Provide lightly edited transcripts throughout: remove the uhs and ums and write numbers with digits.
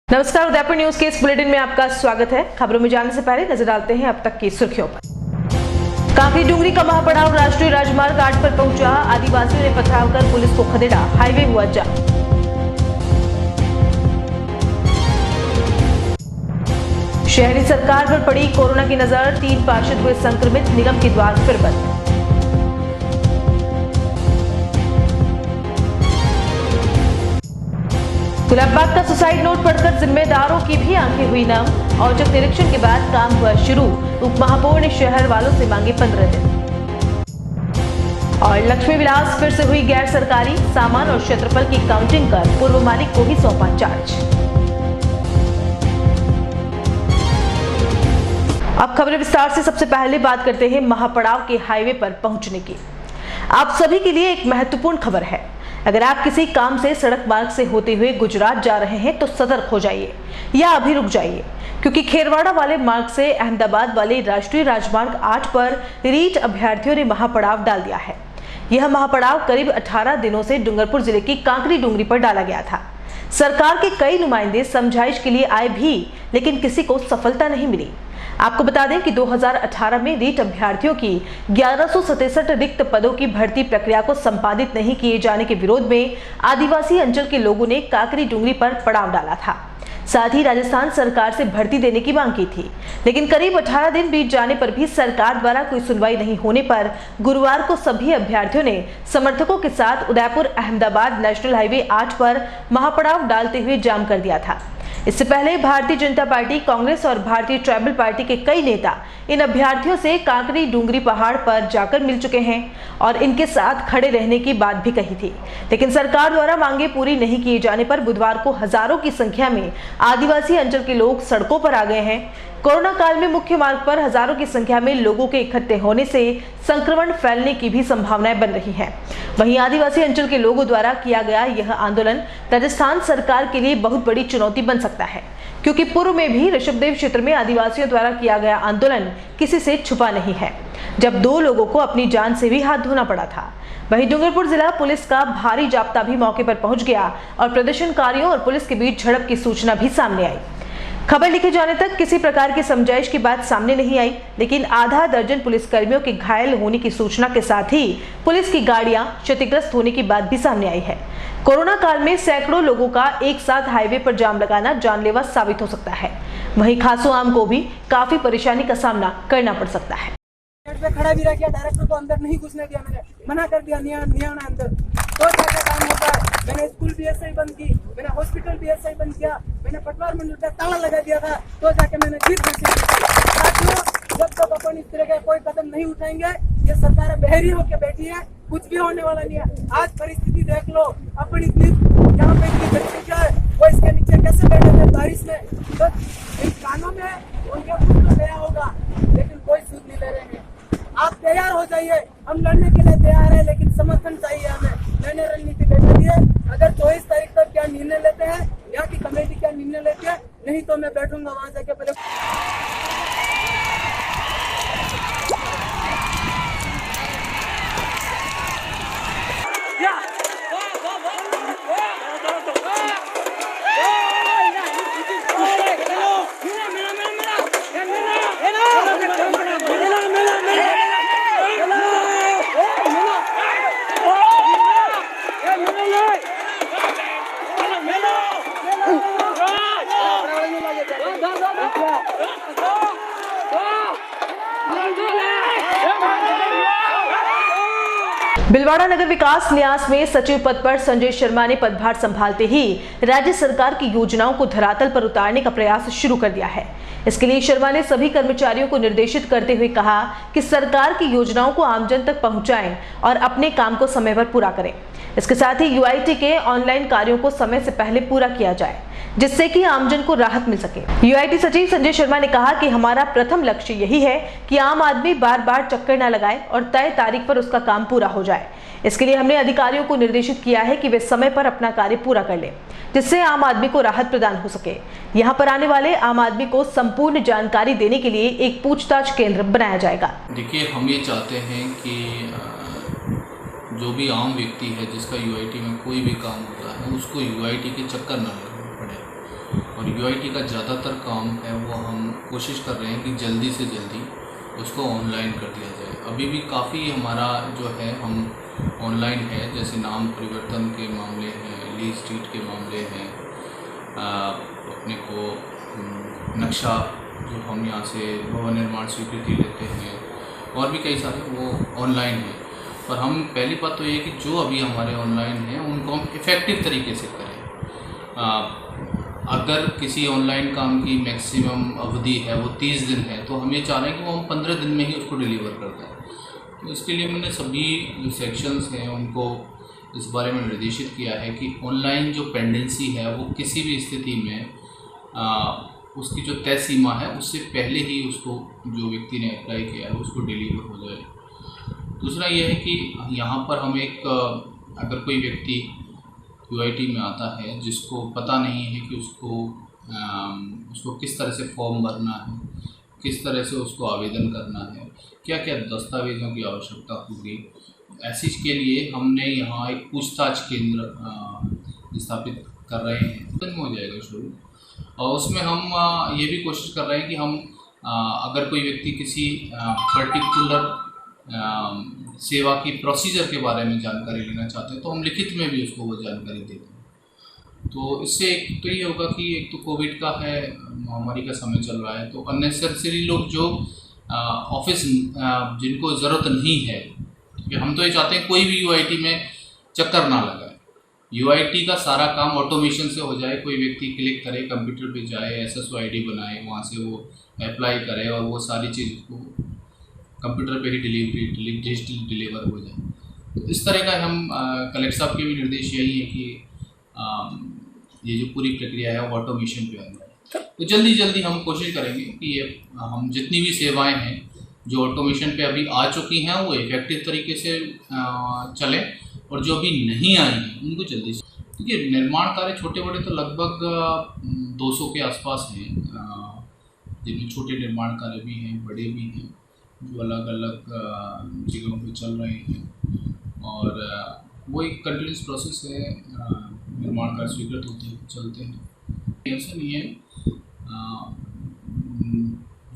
नमस्कार, उदयपुर न्यूज के इस बुलेटिन में आपका स्वागत है। खबरों में जाने से पहले नजर डालते हैं अब तक की सुर्खियों पर। कांकरी डूंगरी का महापड़ाव राष्ट्रीय राजमार्ग 8 पर पहुंचा। आदिवासियों ने पथराव कर पुलिस को खदेड़ा। हाईवे हुआ जाम। शहरी सरकार पर पड़ी कोरोना की नजर। 3 पार्षद हुए संक्रमित। निगम के द्वार फिर बंद। गुलाबबाग का सुसाइड नोट पढ़कर जिम्मेदारों की भी आंखें हुई नम। औचक निरीक्षण के बाद काम हुआ शुरू। उप महापौर ने शहर वालों से मांगे 15 दिन। और लक्ष्मी विलास फिर से हुई गैर सरकारी। सामान और क्षेत्रफल की काउंटिंग कर पूर्व मालिक को ही सौंपा चार्ज। अब खबरें विस्तार से। सबसे पहले बात करते हैं महापड़ाव के हाईवे पर पहुंचने की। आप सभी के लिए एक महत्वपूर्ण खबर है। अगर आप किसी काम से सड़क मार्ग से होते हुए गुजरात जा रहे हैं तो सतर्क हो जाइए या अभी रुक जाइए, क्योंकि खेरवाड़ा वाले मार्ग से अहमदाबाद वाले राष्ट्रीय राजमार्ग 8 पर रीट अभ्यर्थियों ने महापड़ाव डाल दिया है। यह महापड़ाव करीब 18 दिनों से डूंगरपुर जिले की कांकरी डूंगरी पर डाला गया था। सरकार के कई नुमाइंदे समझाइश के लिए आए भी, लेकिन किसी को सफलता नहीं मिली। आपको बता दें कि 2018 में रीट अभ्यर्थियों की 1167 रिक्त पदों की भर्ती प्रक्रिया को संपादित नहीं किए जाने के विरोध में आदिवासी अंचल के लोगों ने कांकरी डूंगरी पर पड़ाव डाला था। साथ ही राजस्थान सरकार से भर्ती देने की मांग की थी, लेकिन करीब 18 दिन बीत जाने पर भी सरकार द्वारा कोई सुनवाई नहीं होने पर गुरुवार को सभी अभ्यर्थियों ने समर्थकों के साथ उदयपुर अहमदाबाद नेशनल हाईवे 8 पर महापड़ाव डालते हुए जाम कर दिया था। इससे पहले भारतीय जनता पार्टी, कांग्रेस और भारतीय ट्राइबल पार्टी के कई नेता इन अभ्यर्थियों से कांकरी डूंगरी पहाड़ पर जाकर मिल चुके हैं और इनके साथ खड़े रहने की बात भी कही थी, लेकिन सरकार द्वारा मांगे पूरी नहीं किए जाने पर बुधवार को हजारों की संख्या में आदिवासी अंचल के लोग सड़कों पर आ गए हैं। कोरोना काल में मुख्य मार्ग पर हजारों की संख्या में लोगों के इकट्ठे होने से संक्रमण फैलने की भी संभावनाएं बन रही हैं। वहीं आदिवासी अंचल के लोगों द्वारा किया गया यह आंदोलन राजस्थान सरकार के लिए बहुत बड़ी चुनौती बन सकता है, क्योंकि पूर्व में भी ऋषभदेव क्षेत्र में आदिवासियों द्वारा किया गया आंदोलन किसी से छुपा नहीं है, जब 2 लोगों को अपनी जान से भी हाथ धोना पड़ा था। वहीं डूंगरपुर जिला पुलिस का भारी जाब्ता भी मौके पर पहुंच गया और प्रदर्शनकारियों और पुलिस के बीच झड़प की सूचना भी सामने आई। खबर लिखे जाने तक किसी प्रकार की समझाइश की बात सामने नहीं आई, लेकिन आधा दर्जन पुलिसकर्मियों के घायल होने की सूचना के साथ ही पुलिस की गाड़ियां क्षतिग्रस्त होने की बात भी सामने आई है। कोरोना काल में सैकड़ों लोगों का एक साथ हाईवे पर जाम लगाना जानलेवा साबित हो सकता है। वहीं खासो आम को भी काफी परेशानी का सामना करना पड़ सकता है। पे खड़ा भी रह गया, डायरेक्टर को अंदर नहीं घुसने दिया, मैंने मना कर दिया, नहीं आना अंदर, तो जाके काम होता है। मैंने स्कूल भी ऐसे ही बंद की, मैंने हॉस्पिटल भी ऐसे ही बंद किया, मैंने पटवार मंडल पे ताला लगा दिया था, तो जाके मैंने जीत हासिल की। जब तक अपन इस तरह के कोई कदम नहीं उठाएंगे, ये सरकार बहरी होकर बैठी है, कुछ भी होने वाला नहीं है। आज परिस्थिति देख लो, अपन इतनी यहाँ पे इतनी बच्ची क्या है, वो इसके नीचे कैसे बैठे थे बारिश में, तो इन कानों में उनके कुछ तो नया होगा, लेकिन कोई सूद नहीं ले रहे हैं। आप तैयार हो जाइए, हम लड़ने के लिए तैयार हैं, लेकिन समर्थन चाहिए हमें। मैंने रणनीति बैठा दी है, अगर 24 तारीख तक क्या निर्णय लेते हैं, यहाँ की कमेटी क्या निर्णय लेती है, नहीं तो मैं बैठूंगा वहां जाके पहले। भिलवाड़ा नगर विकास न्यास में सचिव पद पर संजय शर्मा ने पदभार संभालते ही राज्य सरकार की योजनाओं को धरातल पर उतारने का प्रयास शुरू कर दिया है। इसके लिए शर्मा ने सभी कर्मचारियों को निर्देशित करते हुए कहा कि सरकार की योजनाओं को आमजन तक पहुंचाएं और अपने काम को समय पर पूरा करें। इसके साथ ही यूआईटी के ऑनलाइन कार्यों को समय से पहले पूरा किया जाए, जिससे कि आमजन को राहत मिल सके। यूआईटी सचिव संजय शर्मा ने कहा कि हमारा प्रथम लक्ष्य यही है कि आम आदमी बार बार चक्कर न लगाए और तय तारीख पर उसका काम पूरा हो जाए। इसके लिए हमने अधिकारियों को निर्देशित किया है कि वे समय पर अपना कार्य पूरा कर लें, जिससे आम आदमी को राहत प्रदान हो सके। यहाँ पर आने वाले आम आदमी को संपूर्ण जानकारी देने के लिए एक पूछताछ केंद्र बनाया जाएगा। देखिए, हम ये चाहते हैं कि जो भी आम व्यक्ति है जिसका यूआईटी में कोई भी काम होता है, उसको यूआईटी के चक्कर न लगना पड़े। और यूआईटी का ज़्यादातर काम है वो हम कोशिश कर रहे हैं कि जल्दी से जल्दी उसको ऑनलाइन कर दिया जाए। अभी भी काफ़ी हमारा जो है हम ऑनलाइन है, जैसे नाम परिवर्तन के मामले हैं, लीज डीड के मामले हैं, अपने को नक्शा जो हम यहाँ से भवन निर्माण स्वीकृति लेते हैं, और भी कई सारे वो ऑनलाइन हैं। पर हम पहली बात तो ये कि जो अभी हमारे ऑनलाइन हैं उनको हम इफ़ेक्टिव तरीके से करें। अगर किसी ऑनलाइन काम की मैक्सिमम अवधि है वो 30 दिन है, तो हम ये चाह रहे हैं कि वो हम 15 दिन में ही उसको डिलीवर कर दें। तो इसके लिए मैंने सभी जो सेक्शंस हैं उनको इस बारे में निर्देशित किया है कि ऑनलाइन जो पेंडेंसी है वो किसी भी स्थिति में उसकी जो तय सीमा है उससे पहले ही उसको जो व्यक्ति ने अप्लाई किया है उसको डिलीवर हो जाए। दूसरा ये है कि यहाँ पर हम एक अगर कोई व्यक्ति यूआईटी में आता है जिसको पता नहीं है कि उसको किस तरह से फॉर्म भरना है, किस तरह से उसको आवेदन करना है, क्या क्या दस्तावेज़ों की आवश्यकता होगी, ऐसी के लिए हमने यहाँ एक पूछताछ केंद्र स्थापित कर रहे हैं। दिन हो जाएगा शुरू, और उसमें हम ये भी कोशिश कर रहे हैं कि हम अगर कोई व्यक्ति किसी पर्टिकुलर सेवा की प्रोसीजर के बारे में जानकारी लेना चाहते हैं तो हम लिखित में भी उसको वो जानकारी देते हैं। तो इससे एक तो ये होगा कि एक तो कोविड का है, महामारी का समय चल रहा है, तो अननेसेसरी लोग जो ऑफिस जिनको ज़रूरत नहीं है, क्योंकि हम तो ये चाहते हैं कोई भी यूआईटी में चक्कर ना लगाए, यूआईटी का सारा काम ऑटोमेशन से हो जाए। कोई व्यक्ति क्लिक करे, कंप्यूटर पे जाए, एसएसओ आईडी बनाए, वहाँ से वो अप्लाई करे और वो सारी चीज़ को कंप्यूटर पे ही डिजिटल डिलीवर हो जाए। तो इस तरह का हम कलेक्टर साहब के भी निर्देश यही है कि ये जो पूरी प्रक्रिया है वो ऑटोमेशन पे आ जाए। तो जल्दी हम कोशिश करेंगे कि ये हम जितनी भी सेवाएं हैं जो ऑटोमेशन पे अभी आ चुकी हैं वो इफेक्टिव तरीके से चलें, और जो अभी नहीं आई हैं उनको जल्दी से, क्योंकि निर्माण कार्य छोटे बड़े तो लगभग 200 के आसपास हैं, जिनमें छोटे निर्माण कार्य भी हैं, बड़े भी हैं, जो अलग अलग जगहों पे चल रहे हैं, और वो एक कंटिन्यूस प्रोसेस है। निर्माण कार्य स्वीकृत होते हैं, चलते हैं, ऐसा नहीं है।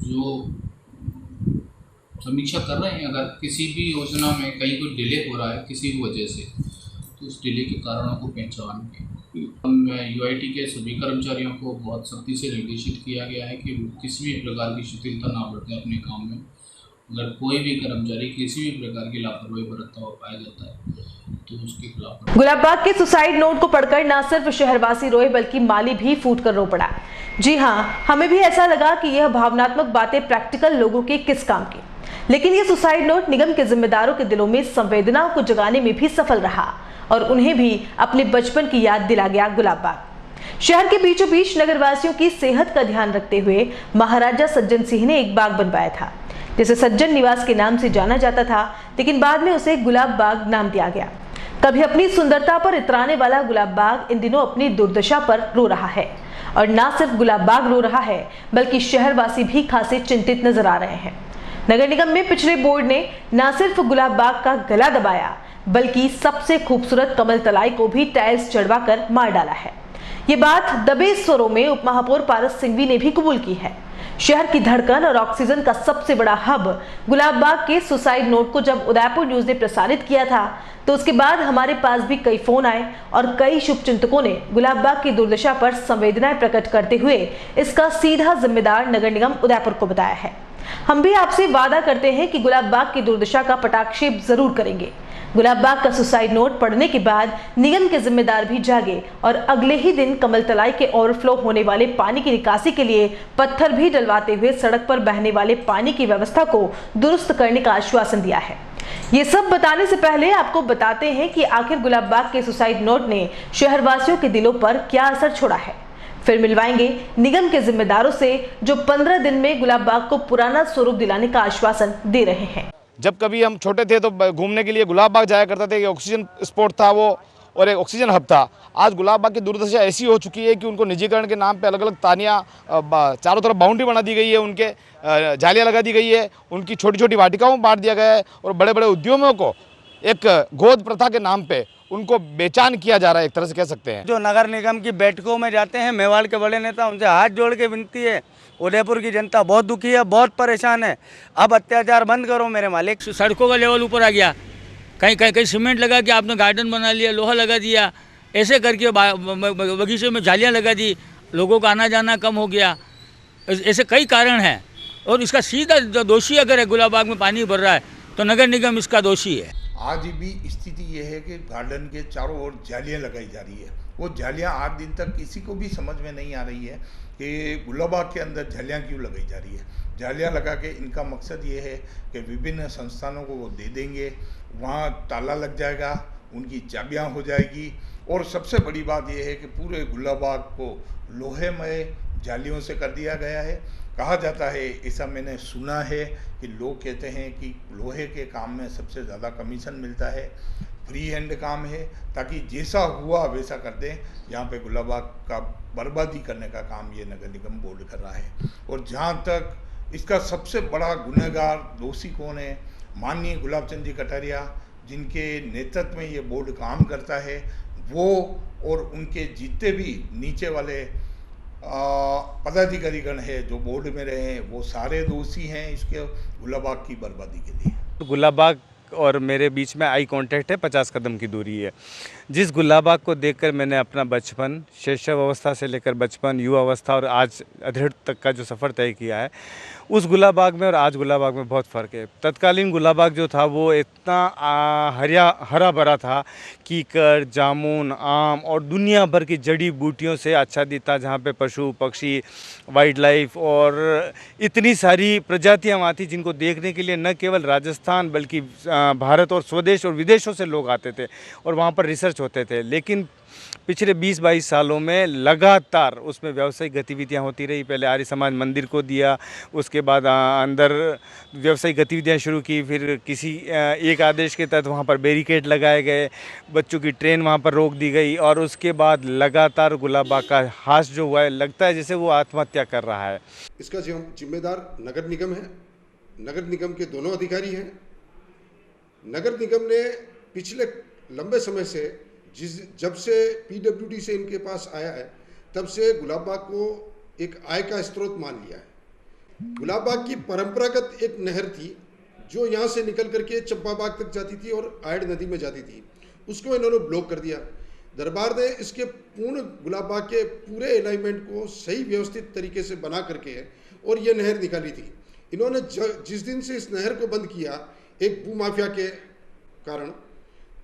जो समीक्षा कर रहे हैं, अगर किसी भी योजना में कहीं कोई डिले हो रहा है किसी भी वजह से, तो उस डिले के कारणों को पहचान के हम यूआईटी के सभी कर्मचारियों को बहुत सख्ती से निर्देशित किया गया है कि किसी भी प्रकार की शिथिलता ना बरतें अपने काम में। अगर कोई भी कर्मचारी किसी भी प्रकार की लापरवाही बरतता हुआ पाया जाता है तो उसके खिलाफ। गुलाबबाग के सुसाइड नोट को पढ़कर न सिर्फ शहरवासी रोए बल्कि माली भी फूट कर रो पड़ा। जी हाँ, हमें भी ऐसा लगा कि यह भावनात्मक बातें प्रैक्टिकल लोगों के किस काम की, लेकिन यह सुसाइड नोट निगम के जिम्मेदारों के दिलों में संवेदनाओं को जगाने में भी सफल रहा और उन्हें भी अपने बचपन की याद दिला गया। गुलाबबाग शहर के बीचों बीच नगरवासियों की सेहत का ध्यान रखते हुए महाराजा सज्जन सिंह ने एक बाग बनवाया था, जिसे सज्जन निवास के नाम से जाना जाता था, लेकिन बाद में उसे गुलाबबाग नाम दिया गया। कभी अपनी सुंदरता पर इतराने वाला गुलाबबाग इन दिनों अपनी दुर्दशा पर रो रहा है, और न सिर्फ गुलाबबाग रो रहा है बल्कि शहरवासी भी खासे चिंतित नजर आ रहे हैं। नगर निगम में पिछले बोर्ड ने न सिर्फ गुलाबबाग का गला दबाया बल्कि सबसे खूबसूरत कमल तलाई को भी टाइल्स चढ़वाकर मार डाला है। ये बात दबे स्वरों में उप महापौर पारस सिंघवी ने भी कबूल की है। शहर की धड़कन और ऑक्सीजन का सबसे बड़ा हब गुलाबबाग के सुसाइड नोट को जब उदयपुर न्यूज ने प्रसारित किया था तो उसके बाद हमारे पास भी कई फोन आए और कई शुभचिंतकों ने गुलाबबाग की दुर्दशा पर संवेदनाएं प्रकट करते हुए इसका सीधा जिम्मेदार नगर निगम उदयपुर को बताया है। हम भी आपसे वादा करते हैं कि गुलाबबाग की दुर्दशा का पटाक्षेप जरूर करेंगे। गुलाबबाग का सुसाइड नोट पढ़ने के बाद निगम के जिम्मेदार भी जागे और अगले ही दिन कमल तलाई के ओवरफ्लो होने वाले पानी की निकासी के लिए पत्थर भी डलवाते हुए सड़क पर बहने वाले पानी की व्यवस्था को दुरुस्त करने का आश्वासन दिया है। ये सब बताने से पहले आपको बताते हैं कि आखिर गुलाबबाग के सुसाइड नोट ने शहरवासियों के दिलों पर क्या असर छोड़ा है। फिर मिलवाएंगे निगम के जिम्मेदारों से जो 15 दिन में गुलाबबाग को पुराना स्वरूप दिलाने का आश्वासन दे रहे हैं। जब कभी हम छोटे थे तो घूमने के लिए गुलाबबाग जाया करते थे, ऑक्सीजन स्पॉट था वो और एक ऑक्सीजन हब था। आज गुलाबबाग की दुर्दशा ऐसी हो चुकी है कि उनको निजीकरण के नाम पे अलग अलग तानियाँ, चारों तरफ बाउंड्री बना दी गई है, उनके जालियाँ लगा दी गई है, उनकी छोटी छोटी वाटिकाओं में बांट दिया गया है और बड़े बड़े उद्योगों को एक गोद प्रथा के नाम पे उनको बेचान किया जा रहा है, एक तरह से कह सकते हैं। जो नगर निगम की बैठकों में जाते हैं मेवाड़ के बड़े नेता, उनसे हाथ जोड़ के विनती है, उदयपुर की जनता बहुत दुखी है, बहुत परेशान है। अब अत्याचार बंद करो मेरे मालिक। सड़कों का लेवल ऊपर आ गया, कहीं कहीं कहीं सीमेंट लगा के आपने गार्डन बना लिया, लोहा लगा दिया, ऐसे करके बगीचे में जालियाँ लगा दी, लोगों का आना जाना कम हो गया। ऐसे कई कारण हैं और इसका सीधा दोषी अगर है गुलाबबाग में पानी भर रहा है तो नगर निगम इसका दोषी है। आज भी स्थिति यह है कि गार्डन के चारों ओर जालियाँ लगाई जा रही है। वो जालियाँ आज दिन तक किसी को भी समझ में नहीं आ रही है कि गुलाबबाग के अंदर जालियाँ क्यों लगाई जा रही है। जालियाँ लगा के इनका मकसद ये है कि विभिन्न संस्थानों को वो दे देंगे, वहाँ ताला लग जाएगा, उनकी चाबियाँ हो जाएगी। और सबसे बड़ी बात यह है कि पूरे गुलाबबाग को लोहेमय जालियों से कर दिया गया है। कहा जाता है, ऐसा मैंने सुना है कि लोग कहते हैं कि लोहे के काम में सबसे ज़्यादा कमीशन मिलता है, फ्री हैंड काम है, ताकि जैसा हुआ वैसा कर दें। यहाँ पे गुलाबबाग का बर्बादी करने का काम ये नगर निगम बोर्ड कर रहा है। और जहाँ तक इसका सबसे बड़ा गुनहगार दोषी कौन है, माननीय गुलाब चंद जी कटारिया, जिनके नेतृत्व में ये बोर्ड काम करता है, वो और उनके जितने भी नीचे वाले पदाधिकारीगण है जो बोर्ड में रहे हैं, वो सारे दोषी हैं इसके गुलाबबाग की बर्बादी के लिए। गुलाबबाग और मेरे बीच में आई कांटेक्ट है, 50 कदम की दूरी है। जिस गुलाबबाग को देखकर मैंने अपना बचपन, शैशव अवस्था से लेकर बचपन, युवा अवस्था और आज अधेड़ तक का जो सफ़र तय किया है, उस गुलाबबाग में और आज गुलाबबाग में बहुत फ़र्क है। तत्कालीन गुलाबबाग जो था वो इतना हरा भरा था, कीकर, जामुन, आम और दुनिया भर की जड़ी बूटियों से आच्छादित था, जहाँ पे पशु पक्षी, वाइल्ड लाइफ और इतनी सारी प्रजातियाँ वहाँ थी जिनको देखने के लिए न केवल राजस्थान बल्कि भारत और स्वदेश और विदेशों से लोग आते थे और वहाँ पर रिसर्च होते थे। लेकिन पिछले 20-22 सालों में लगातार उसमें व्यावसायिक गतिविधियां होती रही। पहले आर्य समाज मंदिर को दिया, उसके बाद अंदर व्यावसायिक गतिविधियां शुरू की, फिर किसी एक आदेश के तहत वहां पर बैरिकेड लगाए गए, बच्चों की ट्रेन वहां पर रोक दी गई और उसके बाद लगातार गुलाबबाग का हास जो हुआ है, लगता है जैसे वो आत्महत्या कर रहा है। इसका जिम्मेदार नगर निगम है। नगर निगम के दोनों अधिकारी हैं। नगर निगम ने पिछले लंबे समय से जब से पीडब्ल्यूडी से इनके पास आया है, तब से गुलाबबाग को एक आय का स्रोत मान लिया है। गुलाबबाग की परंपरागत एक नहर थी जो यहाँ से निकल करके चंपाबाग तक जाती थी और आयड नदी में जाती थी, उसको इन्होंने ब्लॉक कर दिया। दरबार ने इसके पूर्ण गुलाबबाग के पूरे अलाइनमेंट को सही व्यवस्थित तरीके से बना करके और ये नहर निकाली थी। इन्होंने जिस दिन से इस नहर को बंद किया एक भूमाफिया के कारण,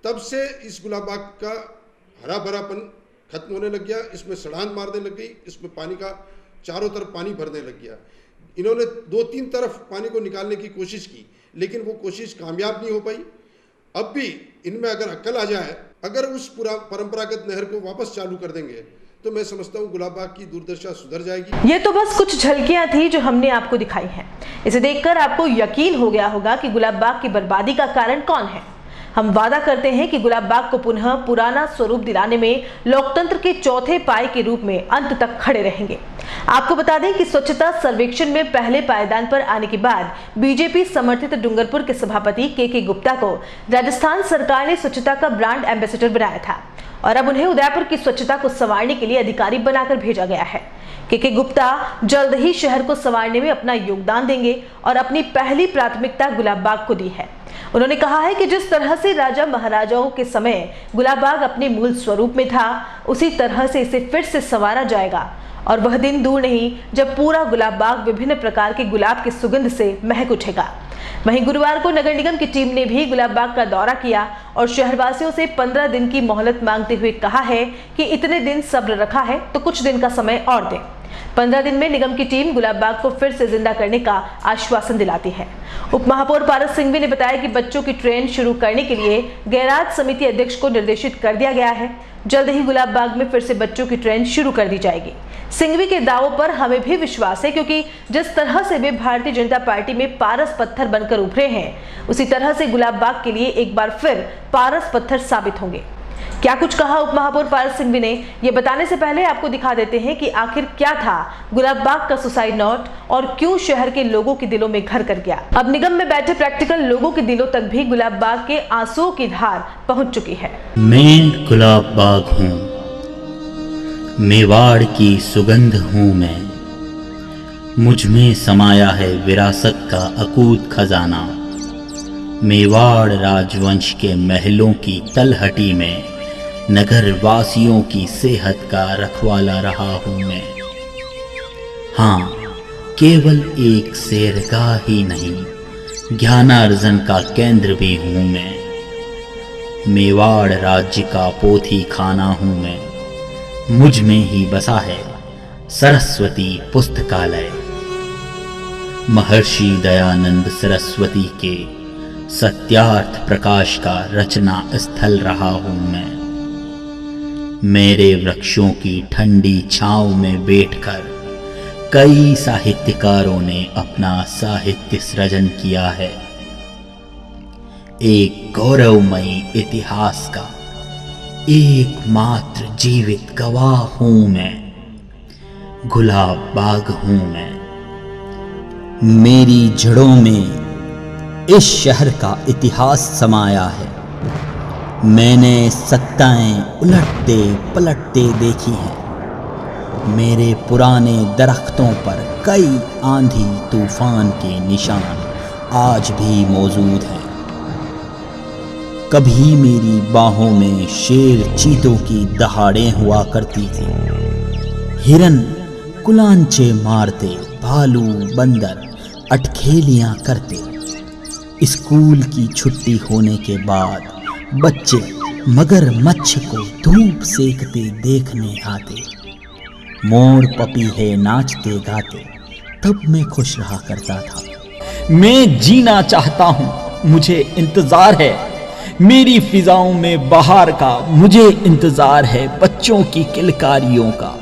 तब से इस गुलाबबाग का हरा भरापन खत्म होने लग गया, इसमें सड़ान मारने लग गई, इसमें पानी का चारों तरफ पानी भरने लग गया। इन्होंने 2-3 तरफ पानी को निकालने की कोशिश की, लेकिन वो कोशिश कामयाब नहीं हो पाई। अब भी इनमें अगर अक्ल आ जाए, अगर उस पूरा परंपरागत नहर को वापस चालू कर देंगे तो मैं समझता हूँ गुलाबबाग की दुर्दशा सुधर जाएगी। ये तो बस कुछ झलकियां थी जो हमने आपको दिखाई हैं। इसे देखकर आपको यकीन हो गया होगा कि गुलाबबाग की बर्बादी का कारण कौन है। हम वादा करते हैं कि गुलाबबाग को पुनः पुराना स्वरूप दिलाने में लोकतंत्र के चौथे पाए के रूप में अंत तक खड़े रहेंगे। आपको बता दें कि स्वच्छता सर्वेक्षण में पहले पायदान पर आने के बाद बीजेपी समर्थित डूंगरपुर के सभापति के गुप्ता को राजस्थान सरकार ने स्वच्छता का ब्रांड एम्बेसडर बनाया था और अब उन्हें उदयपुर की स्वच्छता को संवारने के लिए अधिकारी बनाकर भेजा गया है। के गुप्ता जल्द ही शहर को संवारने में अपना योगदान देंगे और अपनी पहली प्राथमिकता गुलाबबाग को दी है। उन्होंने कहा है कि जिस तरह से राजा महाराजाओं के समय गुलाबबाग अपने मूल स्वरूप में था, उसी तरह से इसे फिर से संवारा जाएगा और वह दिन दूर नहीं जब पूरा गुलाबबाग विभिन्न प्रकार के गुलाब की सुगंध से महक उठेगा। वहीं गुरुवार को नगर निगम की टीम ने भी गुलाबबाग का दौरा किया और शहरवासियों से 15 दिन की मोहलत मांगते हुए कहा है कि इतने दिन सब्र रखा है तो कुछ दिन का समय और दें। 15 दिन में निगम की टीम गुलाबबाग को फिर से जिंदा करने का आश्वासन दिलाती है। उप महापौर पारस सिंघवी ने बताया कि बच्चों की ट्रेन शुरू करने के लिए गैराज समिति अध्यक्ष को निर्देशित कर दिया गया है। जल्द ही गुलाबबाग में फिर से बच्चों की ट्रेन शुरू कर दी जाएगी। सिंघवी के दावों पर हमें भी विश्वास है, क्योंकि जिस तरह से वे भारतीय जनता पार्टी में पारस पत्थर बनकर उभरे हैं, उसी तरह से गुलाबबाग के लिए एक बार फिर पारस पत्थर साबित होंगे। क्या कुछ कहा उप महापौर पारस सिंघवी ने, ये बताने से पहले आपको दिखा देते हैं कि आखिर क्या था गुलाब बाग का सुसाइड नोट और क्यों शहर के लोगों के दिलों में घर कर गया। अब निगम में बैठे प्रैक्टिकल लोगों के दिलों तक भी गुलाब बाग के आंसुओं की धार पहुंच चुकी है। मैं गुलाब बाग हूँ, मेवाड़ की सुगंध हूँ मैं, मुझ में समाया है विरासत का अकूत खजाना। मेवाड़ राजवंश के महलों की तलहटी में नगर वासियों की सेहत का रखवाला रहा हूँ मैं। हाँ, केवल एक शेरगाह ही नहीं, ज्ञानार्जन का केंद्र भी हूँ मैं। मेवाड़ राज्य का पोथी खाना हूँ मैं, मुझ में ही बसा है सरस्वती पुस्तकालय। महर्षि दयानंद सरस्वती के सत्यार्थ प्रकाश का रचना स्थल रहा हूँ मैं। मेरे वृक्षों की ठंडी छांव में बैठकर कई साहित्यकारों ने अपना साहित्य सृजन किया है। एक गौरवमयी इतिहास का एकमात्र जीवित गवाह हूं मैं। गुलाब बाग हूं मैं। मेरी जड़ों में इस शहर का इतिहास समाया है। मैंने सत्ताएं उलटते पलटते देखी हैं। मेरे पुराने दरख्तों पर कई आंधी तूफान के निशान आज भी मौजूद हैं। कभी मेरी बाहों में शेर चीतों की दहाड़ें हुआ करती थी। हिरन कुलांचे मारते, भालू बंदर अटखेलियां करते। स्कूल की छुट्टी होने के बाद बच्चे मगरमच्छ को धूप सेकते देखने आते। मोर पपीहे नाचते गाते, तब मैं खुश रहा करता था। मैं जीना चाहता हूँ, मुझे इंतजार है। मेरी फिजाओं में बहार का मुझे इंतजार है। बच्चों की किलकारियों का,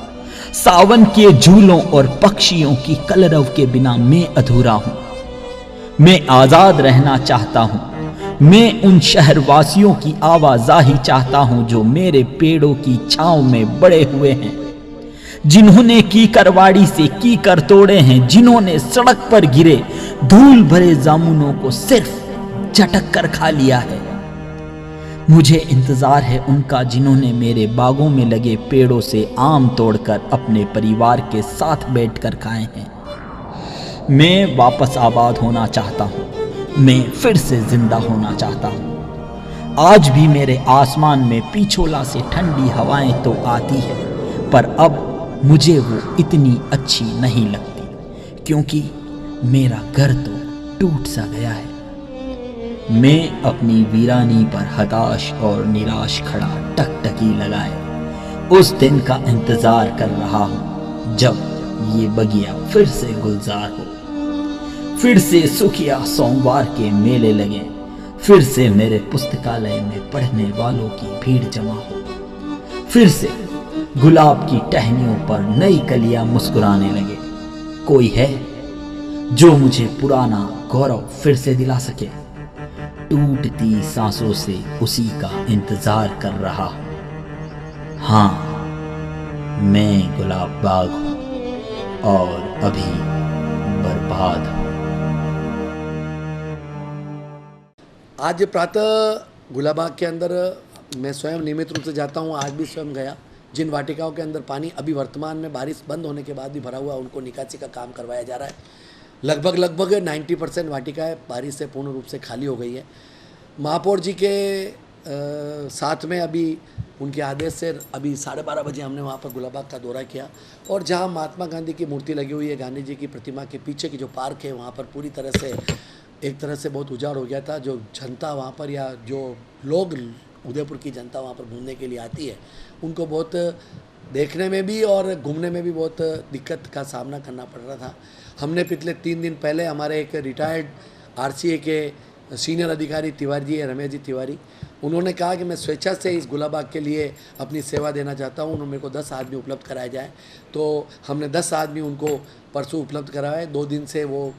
सावन के झूलों और पक्षियों की कलरव के बिना मैं अधूरा हूँ। मैं आजाद रहना चाहता हूँ। मैं उन शहरवासियों की आवाजाही चाहता हूं जो मेरे पेड़ों की छांव में बड़े हुए हैं, जिन्होंने कीकरवाड़ी से कीकर तोड़े हैं, जिन्होंने सड़क पर गिरे धूल भरे जामुनों को सिर्फ झटक कर खा लिया है। मुझे इंतजार है उनका जिन्होंने मेरे बागों में लगे पेड़ों से आम तोड़कर अपने परिवार के साथ बैठकर खाए हैं। मैं वापस आबाद होना चाहता हूं। मैं फिर से जिंदा होना चाहता हूँ। आज भी मेरे आसमान में पिछोला से ठंडी हवाएं तो आती है, पर अब मुझे वो इतनी अच्छी नहीं लगती, क्योंकि मेरा घर तो टूट सा गया है। मैं अपनी वीरानी पर हताश और निराश खड़ा टकटकी लगाए उस दिन का इंतजार कर रहा हूँ जब ये बगिया फिर से गुलजार हो, फिर से सुखिया सोमवार के मेले लगे, फिर से मेरे पुस्तकालय में पढ़ने वालों की भीड़ जमा हो, फिर से गुलाब की टहनियों पर नई कलियां मुस्कुराने लगे। कोई है जो मुझे पुराना गौरव फिर से दिला सके। टूटती सांसों से उसी का इंतजार कर रहा हूं। हाँ, मैं गुलाब बाग हूं और अभी बर्बाद हूं। आज प्रातः गुलाबाग के अंदर मैं स्वयं नियमित रूप से जाता हूं, आज भी स्वयं गया। जिन वाटिकाओं के अंदर पानी अभी वर्तमान में बारिश बंद होने के बाद भी भरा हुआ, उनको निकासी का काम करवाया जा रहा है। लगभग 90% वाटिकाएं बारिश से पूर्ण रूप से खाली हो गई है। महापौर जी के साथ में अभी उनके आदेश से अभी 12:30 बजे हमने वहाँ पर गुलाबाग का दौरा किया, और जहाँ महात्मा गांधी की मूर्ति लगी हुई है, गांधी जी की प्रतिमा के पीछे की जो पार्क है, वहाँ पर पूरी तरह से एक तरह से बहुत उजाड़ हो गया था। जो जनता वहाँ पर, या जो लोग उदयपुर की जनता वहाँ पर घूमने के लिए आती है, उनको बहुत देखने में भी और घूमने में भी बहुत दिक्कत का सामना करना पड़ रहा था। हमने पिछले 3 दिन पहले हमारे एक रिटायर्ड RCA के सीनियर अधिकारी तिवारी जी है, रमेश जी तिवारी, उन्होंने कहा कि मैं स्वेच्छा से इस गुलाबाग के लिए अपनी सेवा देना चाहता हूँ, उन्होंने मेरे को 10 आदमी उपलब्ध कराया जाए। तो हमने 10 आदमी उनको परसों उपलब्ध कराए। 2 दिन से वो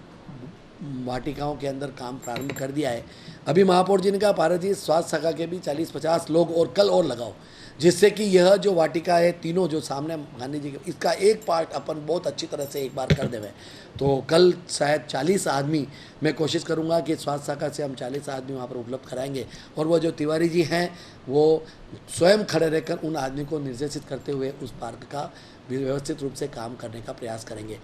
वाटिकाओं के अंदर काम प्रारंभ कर दिया है। अभी महापौर जी ने कहा पारसी स्वास्थ्य शाखा के भी 40-50 लोग और कल और लगाओ, जिससे कि यह जो वाटिका है तीनों जो सामने गांधी जी के, इसका एक पार्ट अपन बहुत अच्छी तरह से एक बार कर देवे। तो कल शायद 40 आदमी, मैं कोशिश करूंगा कि स्वास्थ्य शाखा से हम 40 आदमी वहाँ पर उपलब्ध कराएंगे और वो जो तिवारी जी हैं वो स्वयं खड़े रहकर उन आदमी को निर्देशित करते हुए उस पार्क का व्यवस्थित रूप से काम करने का प्रयास करेंगे।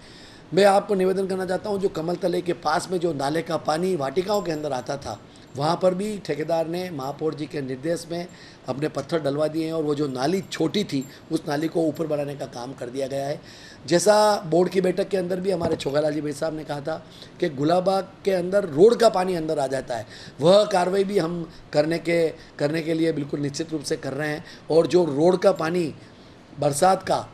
मैं आपको निवेदन करना चाहता हूँ, जो कमल तले के पास में जो नाले का पानी वाटिकाओं के अंदर आता था, वहाँ पर भी ठेकेदार ने महापौर जी के निर्देश में अपने पत्थर डलवा दिए हैं और वो जो नाली छोटी थी उस नाली को ऊपर बढ़ाने का काम कर दिया गया है। जैसा बोर्ड की बैठक के अंदर भी हमारे छोगालाल जी भाई साहब ने कहा था कि गुलाबाग के अंदर रोड का पानी अंदर आ जाता है, वह कार्रवाई भी हम करने के लिए बिल्कुल निश्चित रूप से कर रहे हैं। और जो रोड का पानी बरसात का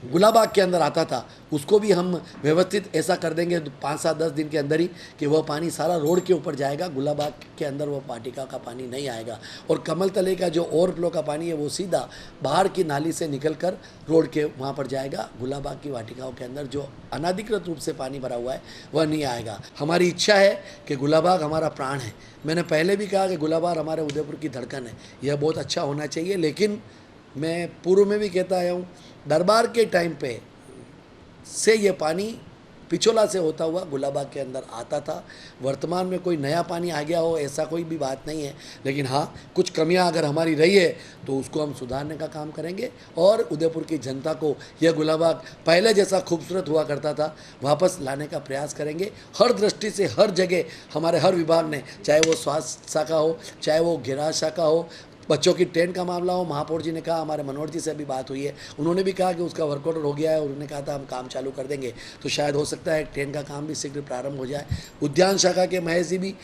गुलाबाग के अंदर आता था उसको भी हम व्यवस्थित ऐसा कर देंगे 5-7-10 दिन के अंदर ही कि वह पानी सारा रोड के ऊपर जाएगा, गुलाबाग के अंदर वह वाटिका का पानी नहीं आएगा। और कमल तले का जो ओवरफ्लो का पानी है वो सीधा बाहर की नाली से निकलकर रोड के वहाँ पर जाएगा। गुलाबाग की वाटिकाओं के अंदर जो अनाधिकृत रूप से पानी भरा हुआ है वह नहीं आएगा। हमारी इच्छा है कि गुलाबाग हमारा प्राण है। मैंने पहले भी कहा कि गुलाबाग हमारे उदयपुर की धड़कन है, यह बहुत अच्छा होना चाहिए। लेकिन मैं पूर्व में भी कहता आया हूँ, दरबार के टाइम पे से ये पानी पिछोला से होता हुआ गुलाबाग के अंदर आता था। वर्तमान में कोई नया पानी आ गया हो ऐसा कोई भी बात नहीं है, लेकिन हाँ कुछ कमियां अगर हमारी रही है तो उसको हम सुधारने का काम करेंगे और उदयपुर की जनता को यह गुलाबाग पहले जैसा खूबसूरत हुआ करता था वापस लाने का प्रयास करेंगे। हर दृष्टि से हर जगह हमारे हर विभाग ने, चाहे वो स्वास्थ्य शाखा हो, चाहे वो गैराज शाखा हो, बच्चों की ट्रेन का मामला हो, महापौर जी ने कहा, हमारे मनोहर जी से भी बात हुई है, उन्होंने भी कहा कि उसका वर्क ऑर्डर हो गया है और उन्होंने कहा था हम काम चालू कर देंगे। तो शायद हो सकता है ट्रेन का काम भी शीघ्र प्रारंभ हो जाए। उद्यान शाखा के महेश जी भी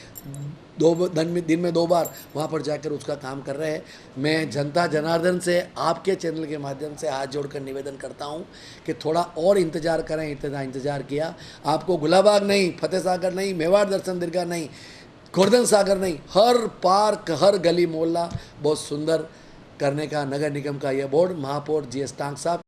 दिन में 2 बार वहाँ पर जाकर उसका काम कर रहे हैं। मैं जनता जनार्दन से आपके चैनल के माध्यम से हाथ जोड़कर निवेदन करता हूँ कि थोड़ा और इंतज़ार करें। इतना इंतज़ार किया आपको गुलाबाग नहीं, फतेह सागर नहीं, मेवाड़ दर्शन दीर्घा नहीं, गोवर्धन सागर नहीं, हर पार्क हर गली मोहल्ला बहुत सुंदर करने का नगर निगम का यह बोर्ड महापौर GS टांग साहब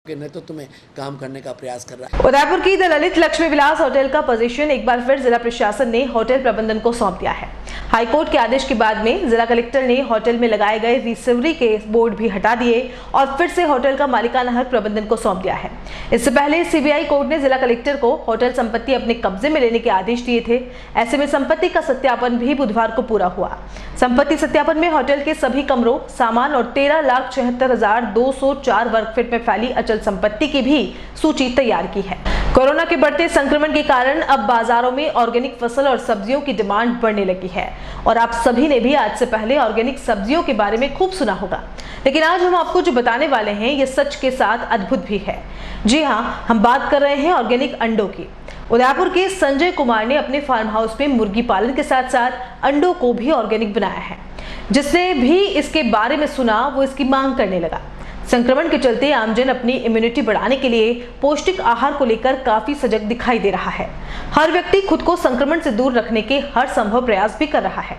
के नेतृत्व में काम करने का प्रयास कर रहा है। उदयपुर की द ललित लक्ष्मी विलास होटल का पोजीशन एक बार फिर जिला प्रशासन ने होटल प्रबंधन को सौंप दिया है। हाईकोर्ट के आदेश के बाद में जिला कलेक्टर ने होटल में लगाए गए रिसिवरी के बोर्ड भी हटा दिए और फिर से होटल का मालिकाना हक प्रबंधन को सौंप दिया है। इससे पहले CBI कोर्ट ने जिला कलेक्टर को होटल संपत्ति अपने कब्जे में लेने के आदेश दिए थे। ऐसे में संपत्ति का सत्यापन भी बुधवार को पूरा हुआ। संपत्ति सत्यापन में होटल के सभी कमरों, सामान और 13,76,204 वर्ग फीट में फैली अचल संपत्ति की भी सूची तैयार की है। कोरोना के बढ़ते संक्रमण के कारण अब बाजारों में ऑर्गेनिक फसल और सब्जियों की डिमांड बढ़ने लगी है और आप सभी ने भी आज से पहले ऑर्गेनिक सब्जियों के बारे में खूब सुना होगा, लेकिन आज हम आपको जो बताने वाले हैं ये सच के साथ अद्भुत भी है। जी हाँ, हम बात कर रहे हैं ऑर्गेनिक अंडों की। उदयपुर के संजय कुमार ने अपने फार्म हाउस में मुर्गी पालन के साथ साथ अंडों को भी ऑर्गेनिक बनाया है। जिसने भी इसके बारे में सुना वो इसकी मांग करने लगा। संक्रमण के चलते आमजन अपनी इम्यूनिटी बढ़ाने के लिए पौष्टिक आहार को लेकर काफी सजग दिखाई दे रहा है। हर व्यक्ति खुद को संक्रमण से दूर रखने के हर संभव प्रयास भी कर रहा है।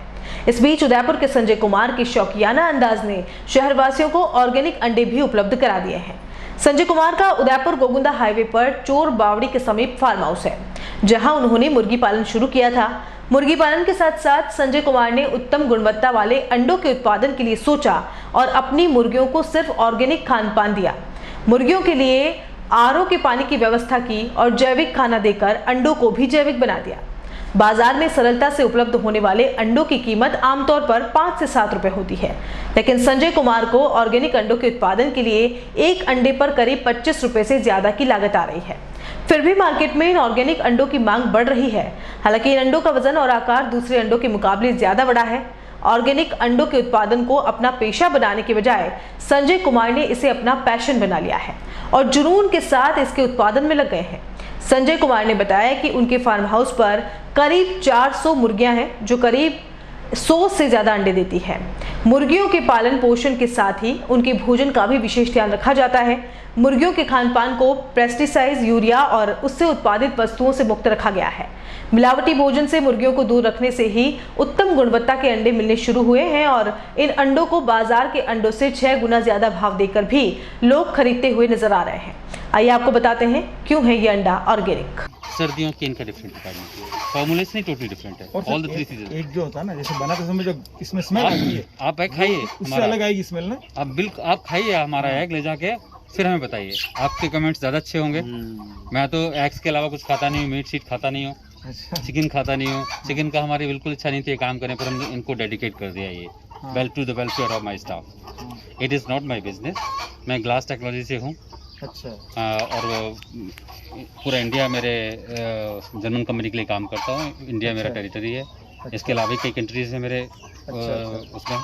इस बीच उदयपुर के संजय कुमार के शौकियाना अंदाज ने शहरवासियों को ऑर्गेनिक अंडे भी उपलब्ध करा दिए हैं। संजय कुमार का उदयपुर गोगुंदा हाईवे पर चोर बावड़ी के समीप फार्म हाउस है, जहां उन्होंने मुर्गी पालन शुरू किया था। मुर्गी पालन के साथ साथ संजय कुमार ने उत्तम गुणवत्ता वाले अंडों के उत्पादन के लिए सोचा और अपनी मुर्गियों को सिर्फ ऑर्गेनिक खान पान दिया। मुर्गियों के लिए RO के पानी की व्यवस्था की और जैविक खाना देकर अंडों को भी जैविक बना दिया। बाजार में सरलता से उपलब्ध होने वाले अंडों की कीमत आमतौर पर 5 से 7 रुपए होती है, लेकिन संजय कुमार को ऑर्गेनिक अंडों के उत्पादन के लिए एक अंडे पर करीब 25 रुपए से ज्यादा की लागत आ रही है। फिर भी मार्केट में इन ऑर्गेनिक अंडों की मांग बढ़ रही है। हालांकि इन अंडों का वजन और आकार दूसरे अंडों के मुकाबले ज्यादा बड़ा है। ऑर्गेनिक अंडों के उत्पादन को अपना पेशा बनाने के बजाय संजय कुमार ने इसे अपना पैशन बना लिया है और जुनून के साथ इसके उत्पादन में लग गए हैं। संजय कुमार ने बताया कि उनके फार्म हाउस पर करीब 400 मुर्गियां हैं जो करीब 100 से ज्यादा अंडे देती है। मुर्गियों के पालन पोषण के साथ ही उनके भोजन का भी विशेष ध्यान रखा जाता है। मुर्गियों के खानपान को पेस्टिसाइड, यूरिया और उससे उत्पादित वस्तुओं से मुक्त रखा गया है। मिलावटी भोजन से मुर्गियों को दूर रखने से ही उत्तम गुणवत्ता के अंडे मिलने शुरू हुए हैं और इन अंडों को बाजार के अंडों से 6 गुना ज्यादा भाव देकर भी लोग खरीदते हुए नजर आ रहे हैं। आइए आपको बताते हैं क्यों है ये अंडा ऑर्गेनिक। सर्दियों के इनका डिफरेंट रिक्वायरमेंट है, फॉर्मुलेशन ही टोटली डिफरेंट है, ऑल द 3 सीजन। एक जो होता है ना, जैसे बनाते समय जो इसमें स्मेल आती है, आप एग खाइए, उससे अलग आएगी स्मेल ना। आप बिल्कुल आप खाइए हमारा एग ले जाके, फिर हमें बताइए, आपके कमेंट्स ज़्यादा अच्छे होंगे। मैं तो एग्स के अलावा कुछ खाता नहीं हूँ, मीट शीट खाता नहीं हूँ, चिकन खाता नहीं हूँ। चिकन का हमारी बिल्कुल इच्छा नहीं थी काम करें, पर हमने इनको डेडिकेट कर दिया ये well to the welfare of my staff. It is not my business. मैं ग्लास टेक्नोलॉजी से हूँ। अच्छा। और पूरा इंडिया मेरे जर्मन कंपनी के लिए काम करता हूँ। इंडिया मेरा टेरिटरी है। इसके अलावा भी कई कंट्रीज हैं मेरे उसमें,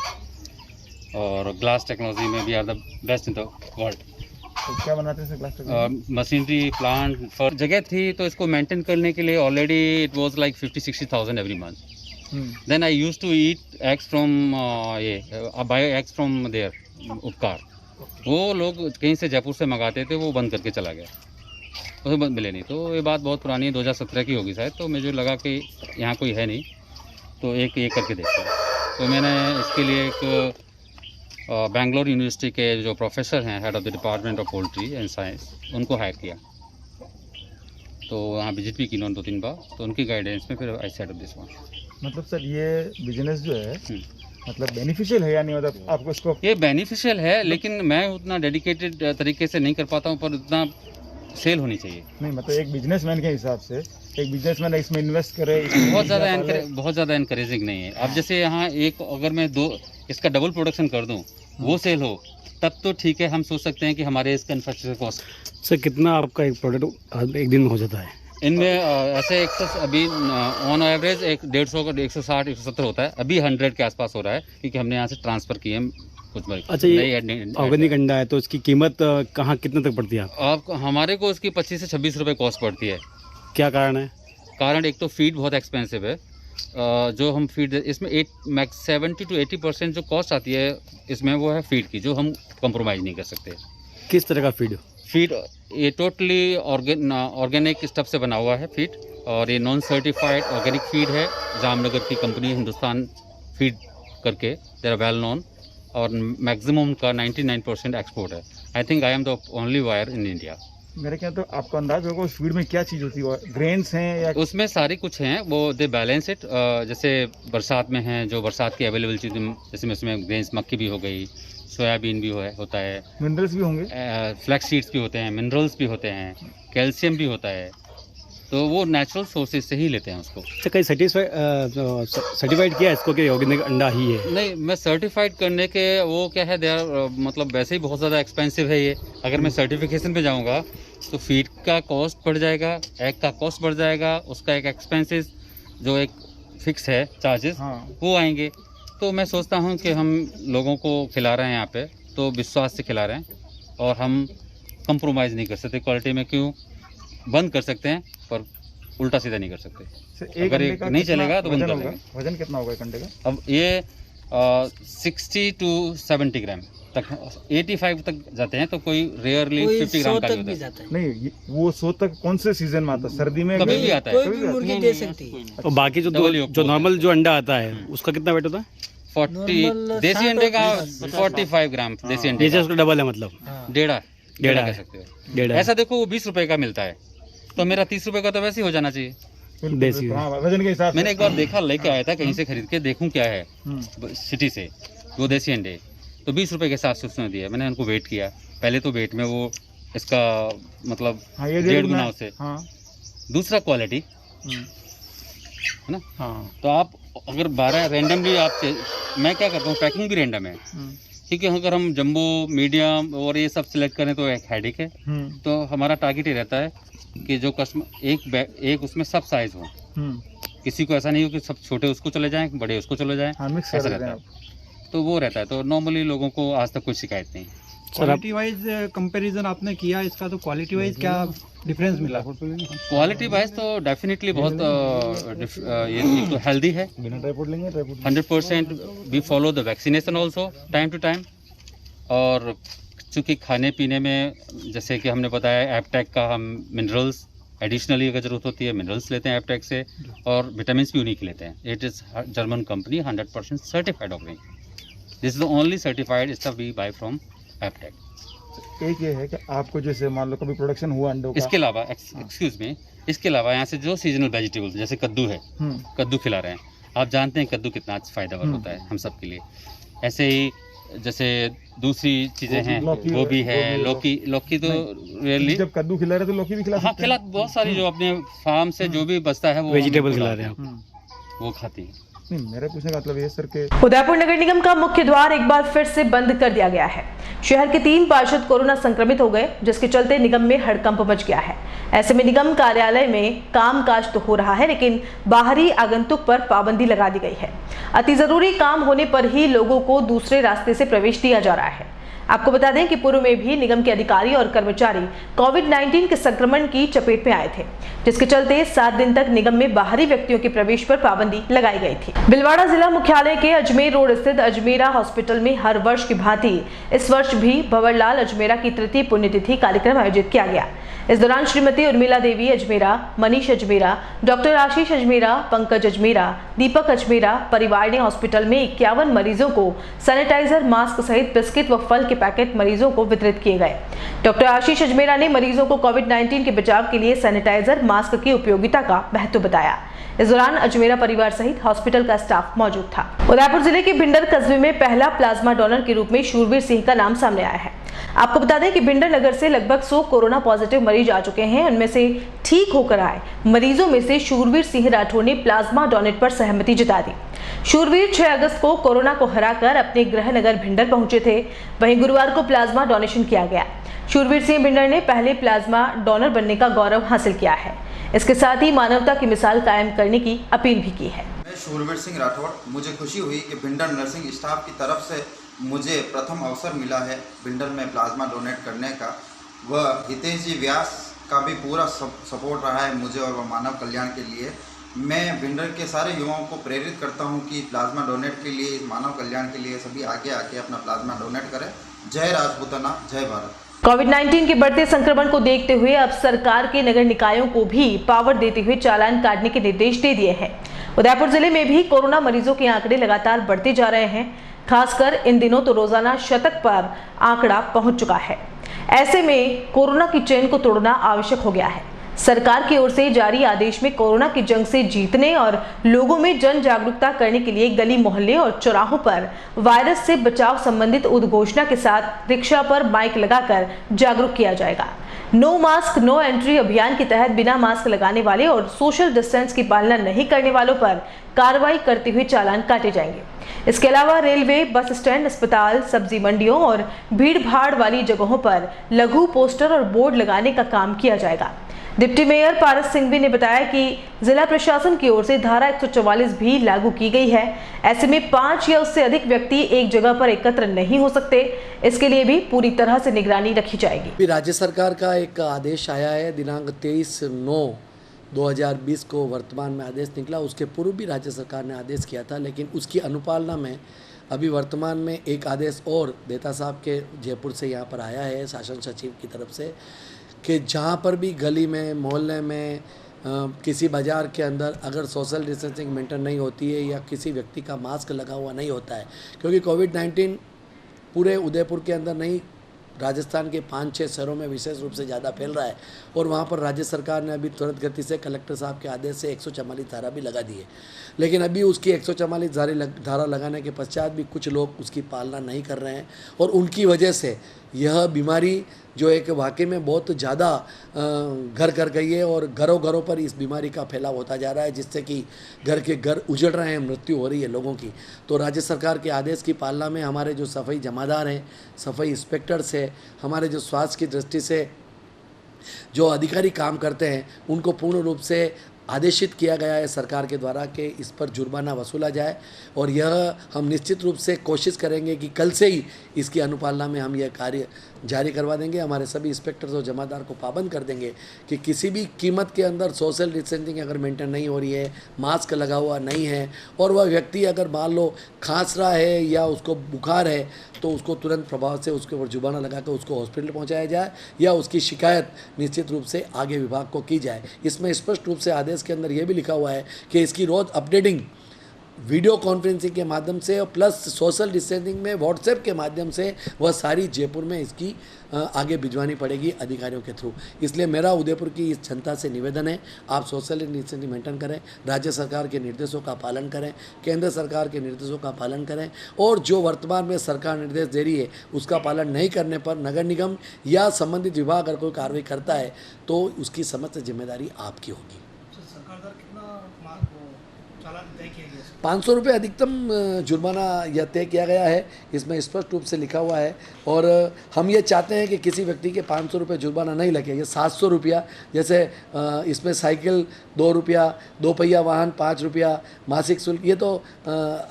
और ग्लास टेक्नोलॉजी में we are the best in the world. तो क्या बनाते हैं glass technology? Machinery plant for जगह थी, तो इसको मेंटेन करने के लिए already it was like 50-60,000 every month. Then I used to eat eggs from buy eggs from there Upkar. वो लोग कहीं से जयपुर से मंगाते थे, वो बंद करके चला गया, उसे बंद मिले नहीं। तो ये बात बहुत पुरानी है, 2017 की होगी शायद। तो मुझे लगा कि यहाँ कोई है नहीं, तो एक ये करके देखते हैं। तो मैंने इसके लिए एक बेंगलोर यूनिवर्सिटी के जो प्रोफेसर हैं, head of the department of poultry and science, उनको हायर किया। तो वहाँ विजिट भी की उन्होंने 2-3 बार, तो उनकी गाइडेंस में फिर आई सेट अप दिस वन। मतलब सर ये बिजनेस जो है मतलब बेनिफिशियल है या नहीं, मतलब आपको इसको? ये बेनिफिशियल है, लेकिन मैं उतना डेडिकेटेड तरीके से नहीं कर पाता हूँ, पर उतना सेल होनी चाहिए। नहीं मतलब एक बिजनेसमैन के हिसाब से एक बिजनेसमैन इसमें इन्वेस्ट करे, बहुत ज़्यादा एनकरेजिंग नहीं है। अब जैसे यहाँ एक अगर मैं 2 इसका डबल प्रोडक्शन कर दूँ, वो सेल हो, तब तो ठीक है, हम सोच सकते हैं कि हमारे इसका इंफ्रास्ट्रक्चर कॉस्ट। सर कितना आपका एक प्रोडक्ट एक दिन में हो जाता है? इनमें ऐसे अभी ऑन एवरेज 150 का 160 170 होता है। अभी 100 के आसपास हो रहा है, क्योंकि हमने यहाँ से ट्रांसफ़र किए हैं कुछ बार। अच्छा, ये ऑर्गेनिक अंडा है तो इसकी कीमत कहाँ कितने तक पड़ती है आप? हमारे को इसकी 25 से 26 रुपये कॉस्ट पड़ती है। क्या कारण है? कारण एक तो फीड बहुत एक्सपेंसिव है। जो हम फीड इसमें 70 to 80% जो कॉस्ट आती है इसमें, वो है फीड की, जो हम कंप्रोमाइज़ नहीं कर सकते। किस तरह का फीड? ये टोटली ऑर्गेनिक स्टफ से बना हुआ है फीड, और ये नॉन सर्टिफाइड ऑर्गेनिक फीड है। जामनगर की कंपनी हिंदुस्तान फीड करके, दे आर वेल नोन, और मैक्सिमम का 99% एक्सपोर्ट है। I think I am the only buyer in India. मेरे क्या तो आपको अंदाज होगा उस फीड में क्या चीज़ होती है? ग्रेन्स हैं या? उसमें सारी कुछ हैं, वो दे बैलेंस इट। जैसे बरसात में हैं जो बरसात की अवेलेबल चीज़, जैसे उसमें ग्रेन्स, मक्की भी हो गई, सोयाबीन भी होता है, मिनरल्स भी होंगे, फ्लैक्स सीड्स भी होते हैं, मिनरल्स भी होते हैं, कैल्शियम भी होता है। तो वो नेचुरल सोर्सेज से ही लेते हैं उसको। अच्छा, कहीं सर्टिफाइड किया है इसको कि ऑर्गेनिक अंडा ही है? नहीं, मैं सर्टिफाइड करने के वो क्या है, मतलब वैसे ही बहुत ज़्यादा एक्सपेंसिव है ये। अगर मैं सर्टिफिकेशन पे जाऊँगा तो फीड का कॉस्ट बढ़ जाएगा, एग का कॉस्ट बढ़ जाएगा, उसका एक एक्सपेंसेस जो एक फिक्स है चार्जेस, वो आएंगे। तो मैं सोचता हूँ कि हम लोगों को खिला रहे हैं यहाँ पे, तो विश्वास से खिला रहे हैं, और हम कंप्रोमाइज़ नहीं कर सकते क्वालिटी में। क्यों? बंद कर सकते हैं, पर उल्टा सीधा नहीं कर सकते। अगर ये नहीं चलेगा तो बंद कर देंगे। वजन कितना होगा एक अंडे का? अब ये 60 to 70 ग्राम तक, 85 तक जाते हैं, तो कोई रेयरली 50 ग्राम का भी होता है। नहीं, वो 100 तक कौन से सीजन में आता है? सर्दी में कभी भी आता है, कोई भी मुर्गी दे सकती है। और बाकी जो नॉर्मल जो अंडा आता है उसका कितना वेट होता है? 40 देसी अंडे का 45 ग्राम देसी अंडे का, उसका डबल है, मतलब डेढ़ा कह सकते हो। ऐसा देखो, वो 20 रुपए का मिलता है, तो मेरा 30 रुपए का तो वैसे ही हो जाना चाहिए देसी वजन के हिसाब से। मैंने एक बार देखा, लेके आया था कहीं से खरीद के, देखूं क्या है सिटी से, वो देसी अंडे, तो 20 रुपए के हिसाब से उसने दिया। मैंने उनको वेट किया, पहले तो वेट में वो इसका मतलब 1.5 गुना उससे। दूसरा क्वालिटी है ना। तो आप अगर 12 रैंडमली मैं क्या करता हूँ, पैकिंग भी रैंडम है, क्योंकि अगर हम जंबो, मीडियम और ये सब सिलेक्ट करें तो एक हेडेक है। तो हमारा टारगेट ये रहता है कि जो कस्टमर एक उसमें सब साइज हो, किसी को ऐसा नहीं हो कि सब छोटे उसको चले जाएं, बड़े उसको चले जाएं, ऐसा रहता है। तो वो रहता है, तो नॉर्मली लोगों को आज तक कोई शिकायत नहीं। क्वालिटी वाइज कंपैरिजन आपने किया इसका, तो क्वालिटी वाइज क्या डिफरेंस मिला? क्वालिटी वाइज तो डेफिनेटली बहुत ये तो हेल्दी है, 100%। We follow the vaccination also time to time. और चूँकि खाने पीने में जैसे कि हमने बताया, एपटेक का हम मिनरल्स एडिशनली अगर ज़रूरत होती है मिनरल्स लेते हैं एपटेक से, और विटामिन भी उन्हीं के लेते हैं। It is German company, 100% certified organic. This is the only certified stuff we buy from Aptech. एक ये है कि आपको जैसे मान लो कभी प्रोडक्शन हुआ अंडों का, इसके अलावा एक्सक्यूज मी, इसके अलावा यहाँ से जो सीजनल वेजिटेबल्स जैसे कद्दू है, कद्दू खिला रहे हैं। आप जानते हैं कद्दू कितना फायदेमंद होता है हम सब के लिए। ऐसे ही जैसे दूसरी चीजें हैं, गोभी है, लौकी तो रियली जब कद्दू खिला रहे तो लौकी भी खिला हाँ खिला, बहुत सारी जो अपने फार्म से जो भी बचता है वो वेजिटेबल खिला रहे हैं, वो खाती है। नहीं, मेरा पूछने का मतलब ये सर के उदयपुर नगर निगम का मुख्य द्वार एक बार फिर से बंद कर दिया गया है। शहर के 3 पार्षद कोरोना संक्रमित हो गए, जिसके चलते निगम में हड़कंप मच गया है। ऐसे में निगम कार्यालय में कामकाज तो हो रहा है, लेकिन बाहरी आगंतुक पर पाबंदी लगा दी गई है। अति जरूरी काम होने पर ही लोगों को दूसरे रास्ते से प्रवेश दिया जा रहा है। आपको बता दें कि पूर्व में भी निगम के अधिकारी और कर्मचारी कोविड-19 के संक्रमण की चपेट में आए थे, जिसके चलते 7 दिन तक निगम में बाहरी व्यक्तियों के प्रवेश पर पाबंदी लगाई गई थी। भीलवाड़ा जिला मुख्यालय के अजमेर रोड स्थित अजमेरा हॉस्पिटल में हर वर्ष की भांति इस वर्ष भी भंवरलाल अजमेरा की तृतीय पुण्यतिथि कार्यक्रम आयोजित किया गया। इस दौरान श्रीमती उर्मिला देवी अजमेरा, मनीष अजमेरा, डॉक्टर आशीष अजमेरा, पंकज अजमेरा, दीपक अजमेरा परिवार ने हॉस्पिटल में 51 मरीजों को सैनिटाइजर, मास्क सहित बिस्किट व फल के पैकेट मरीजों को वितरित किए गए। डॉक्टर आशीष अजमेरा ने मरीजों को कोविड-19 के बचाव के लिए सैनिटाइजर, मास्क की उपयोगिता का महत्व बताया। इस दौरान अजमेरा परिवार सहित हॉस्पिटल का स्टाफ मौजूद था। उदयपुर जिले के भिंडर कस्बे में पहला प्लाज्मा डोनर के रूप में शूरवीर सिंह का नाम सामने आया है। आपको बता दें कि भिंडर नगर से लगभग 100 कोरोना पॉजिटिव मरीज आ चुके हैं। उनमें से ठीक होकर आए मरीजों में से शूरवीर सिंह राठौर ने प्लाज्मा डोनेट पर सहमति जता दी। शूरवीर 6 अगस्त को कोरोना को हराकर अपने गृह नगर भिंडर पहुंचे थे। वहीं गुरुवार को प्लाज्मा डोनेशन किया गया। शूरवीर सिंह भिंडर ने पहले प्लाज्मा डोनर बनने का गौरव हासिल किया है। इसके साथ ही मानवता की मिसाल कायम करने की अपील भी की है। मैं शूरवीर सिंह राठौर, मुझे खुशी हुई कि भिंडर नर्सिंग स्टाफ की तरफ से मुझे प्रथम अवसर मिला है भिंडर में प्लाज्मा डोनेट करने का। वह हितेश जी व्यास का भी पूरा सपोर्ट रहा है मुझे और वह मानव कल्याण के लिए। मैं भिंडर के सारे युवाओं को प्रेरित करता हूं कि प्लाज्मा डोनेट के लिए, मानव कल्याण के लिए सभी आगे आके अपना प्लाज्मा डोनेट करें। जय राजपूताना, जय भारत। कोविड-19 के बढ़ते संक्रमण को देखते हुए अब सरकार के नगर निकायों को भी पावर देते हुए चालान काटने के निर्देश दे दिए हैं। उदयपुर जिले में भी कोरोना मरीजों के आंकड़े लगातार बढ़ते जा रहे हैं। खासकर इन दिनों तो रोजाना शतक पर आंकड़ा पहुंच चुका है। ऐसे में कोरोना की चेन को तोड़ना आवश्यक हो गया है। सरकार की ओर से जारी आदेश में कोरोना की जंग से जीतने और लोगों में जन जागरूकता करने के लिए गली मोहल्ले और चौराहों पर वायरस से बचाव संबंधित उद्घोषणा के साथ रिक्शा पर माइक लगाकर जागरूक किया जाएगा। नो मास्क नो एंट्री अभियान के तहत बिना मास्क लगाने वाले और सोशल डिस्टेंस की पालना नहीं करने वालों पर कार्रवाई करते हुए चालान काटे जाएंगे। इसके अलावा रेलवे, बस स्टैंड, अस्पताल, सब्जी मंडियों और भीड़ भाड़ वाली जगहों पर लघु पोस्टर और बोर्ड लगाने का काम किया जाएगा। डिप्टी मेयर पारस सिंघवी ने बताया कि जिला प्रशासन की ओर से धारा 144 भी लागू की गई है। ऐसे में 5 या उससे अधिक व्यक्ति एक जगह पर एकत्र नहीं हो सकते। इसके लिए भी पूरी तरह से निगरानी रखी जाएगी। राज्य सरकार का एक आदेश आया है, दिनांक 23/9/2020 को वर्तमान में आदेश निकला। उसके पूर्व भी राज्य सरकार ने आदेश किया था, लेकिन उसकी अनुपालना में अभी वर्तमान में एक आदेश और देता साहब के जयपुर से यहाँ पर आया है शासन सचिव की तरफ से, कि जहाँ पर भी गली में, मोहल्ले में, किसी बाज़ार के अंदर अगर सोशल डिस्टेंसिंग मेंटेन नहीं होती है या किसी व्यक्ति का मास्क लगा हुआ नहीं होता है, क्योंकि कोविड-19 पूरे उदयपुर के अंदर नहीं, राजस्थान के 5-6 शहरों में विशेष रूप से ज़्यादा फैल रहा है। और वहाँ पर राज्य सरकार ने अभी तुरंत गति से कलेक्टर साहब के आदेश से 144 धारा भी लगा दी है। लेकिन अभी उसकी 144 धारा लगाने के पश्चात भी कुछ लोग उसकी पालना नहीं कर रहे हैं और उनकी वजह से यह बीमारी जो एक वाकई में बहुत ज़्यादा घर कर गई है और घरों घरों पर इस बीमारी का फैलाव होता जा रहा है, जिससे कि घर के घर उजड़ रहे हैं, मृत्यु हो रही है लोगों की। तो राज्य सरकार के आदेश की पालना में हमारे जो सफाई जमादार हैं, सफाई इंस्पेक्टर्स हैं, हमारे जो स्वास्थ्य की दृष्टि से जो अधिकारी काम करते हैं, उनको पूर्ण रूप से आदेशित किया गया है सरकार के द्वारा कि इस पर जुर्माना वसूला जाए। और यह हम निश्चित रूप से कोशिश करेंगे कि कल से ही इसकी अनुपालना में हम यह कार्य जारी करवा देंगे। हमारे सभी इंस्पेक्टर्स और जमादार को पाबंद कर देंगे कि किसी भी कीमत के अंदर सोशल डिस्टेंसिंग अगर मेंटेन नहीं हो रही है, मास्क लगा हुआ नहीं है और वह व्यक्ति अगर मान लो खांस रहा है या उसको बुखार है, तो उसको तुरंत प्रभाव से उसके ऊपर जुर्माना लगा कर उसको हॉस्पिटल पहुंचाया जाए या उसकी शिकायत निश्चित रूप से आगे विभाग को की जाए। इसमें स्पष्ट रूप से आदेश के अंदर यह भी लिखा हुआ है कि इसकी रोज़ अपडेटिंग वीडियो कॉन्फ्रेंसिंग के माध्यम से और प्लस सोशल डिस्टेंसिंग में व्हाट्सएप के माध्यम से वह सारी जयपुर में इसकी आगे भिजवानी पड़ेगी अधिकारियों के थ्रू। इसलिए मेरा उदयपुर की इस जनता से निवेदन है, आप सोशल डिस्टेंसिंग मेंटेन करें, राज्य सरकार के निर्देशों का पालन करें, केंद्र सरकार के निर्देशों का पालन करें, और जो वर्तमान में सरकार निर्देश दे रही है उसका पालन नहीं करने पर नगर निगम या संबंधित विभाग अगर कोई कार्रवाई करता है तो उसकी समस्त जिम्मेदारी आपकी होगी। 500 रुपये अधिकतम जुर्माना यह तय किया गया है, इसमें स्पष्ट रूप से लिखा हुआ है। और हम ये चाहते हैं कि किसी व्यक्ति के 500 रुपये जुर्माना नहीं लगे, ये 700 रुपया, जैसे इसमें साइकिल 2 रुपया, 2 पहिया वाहन 5 रुपया, मासिक शुल्क, ये तो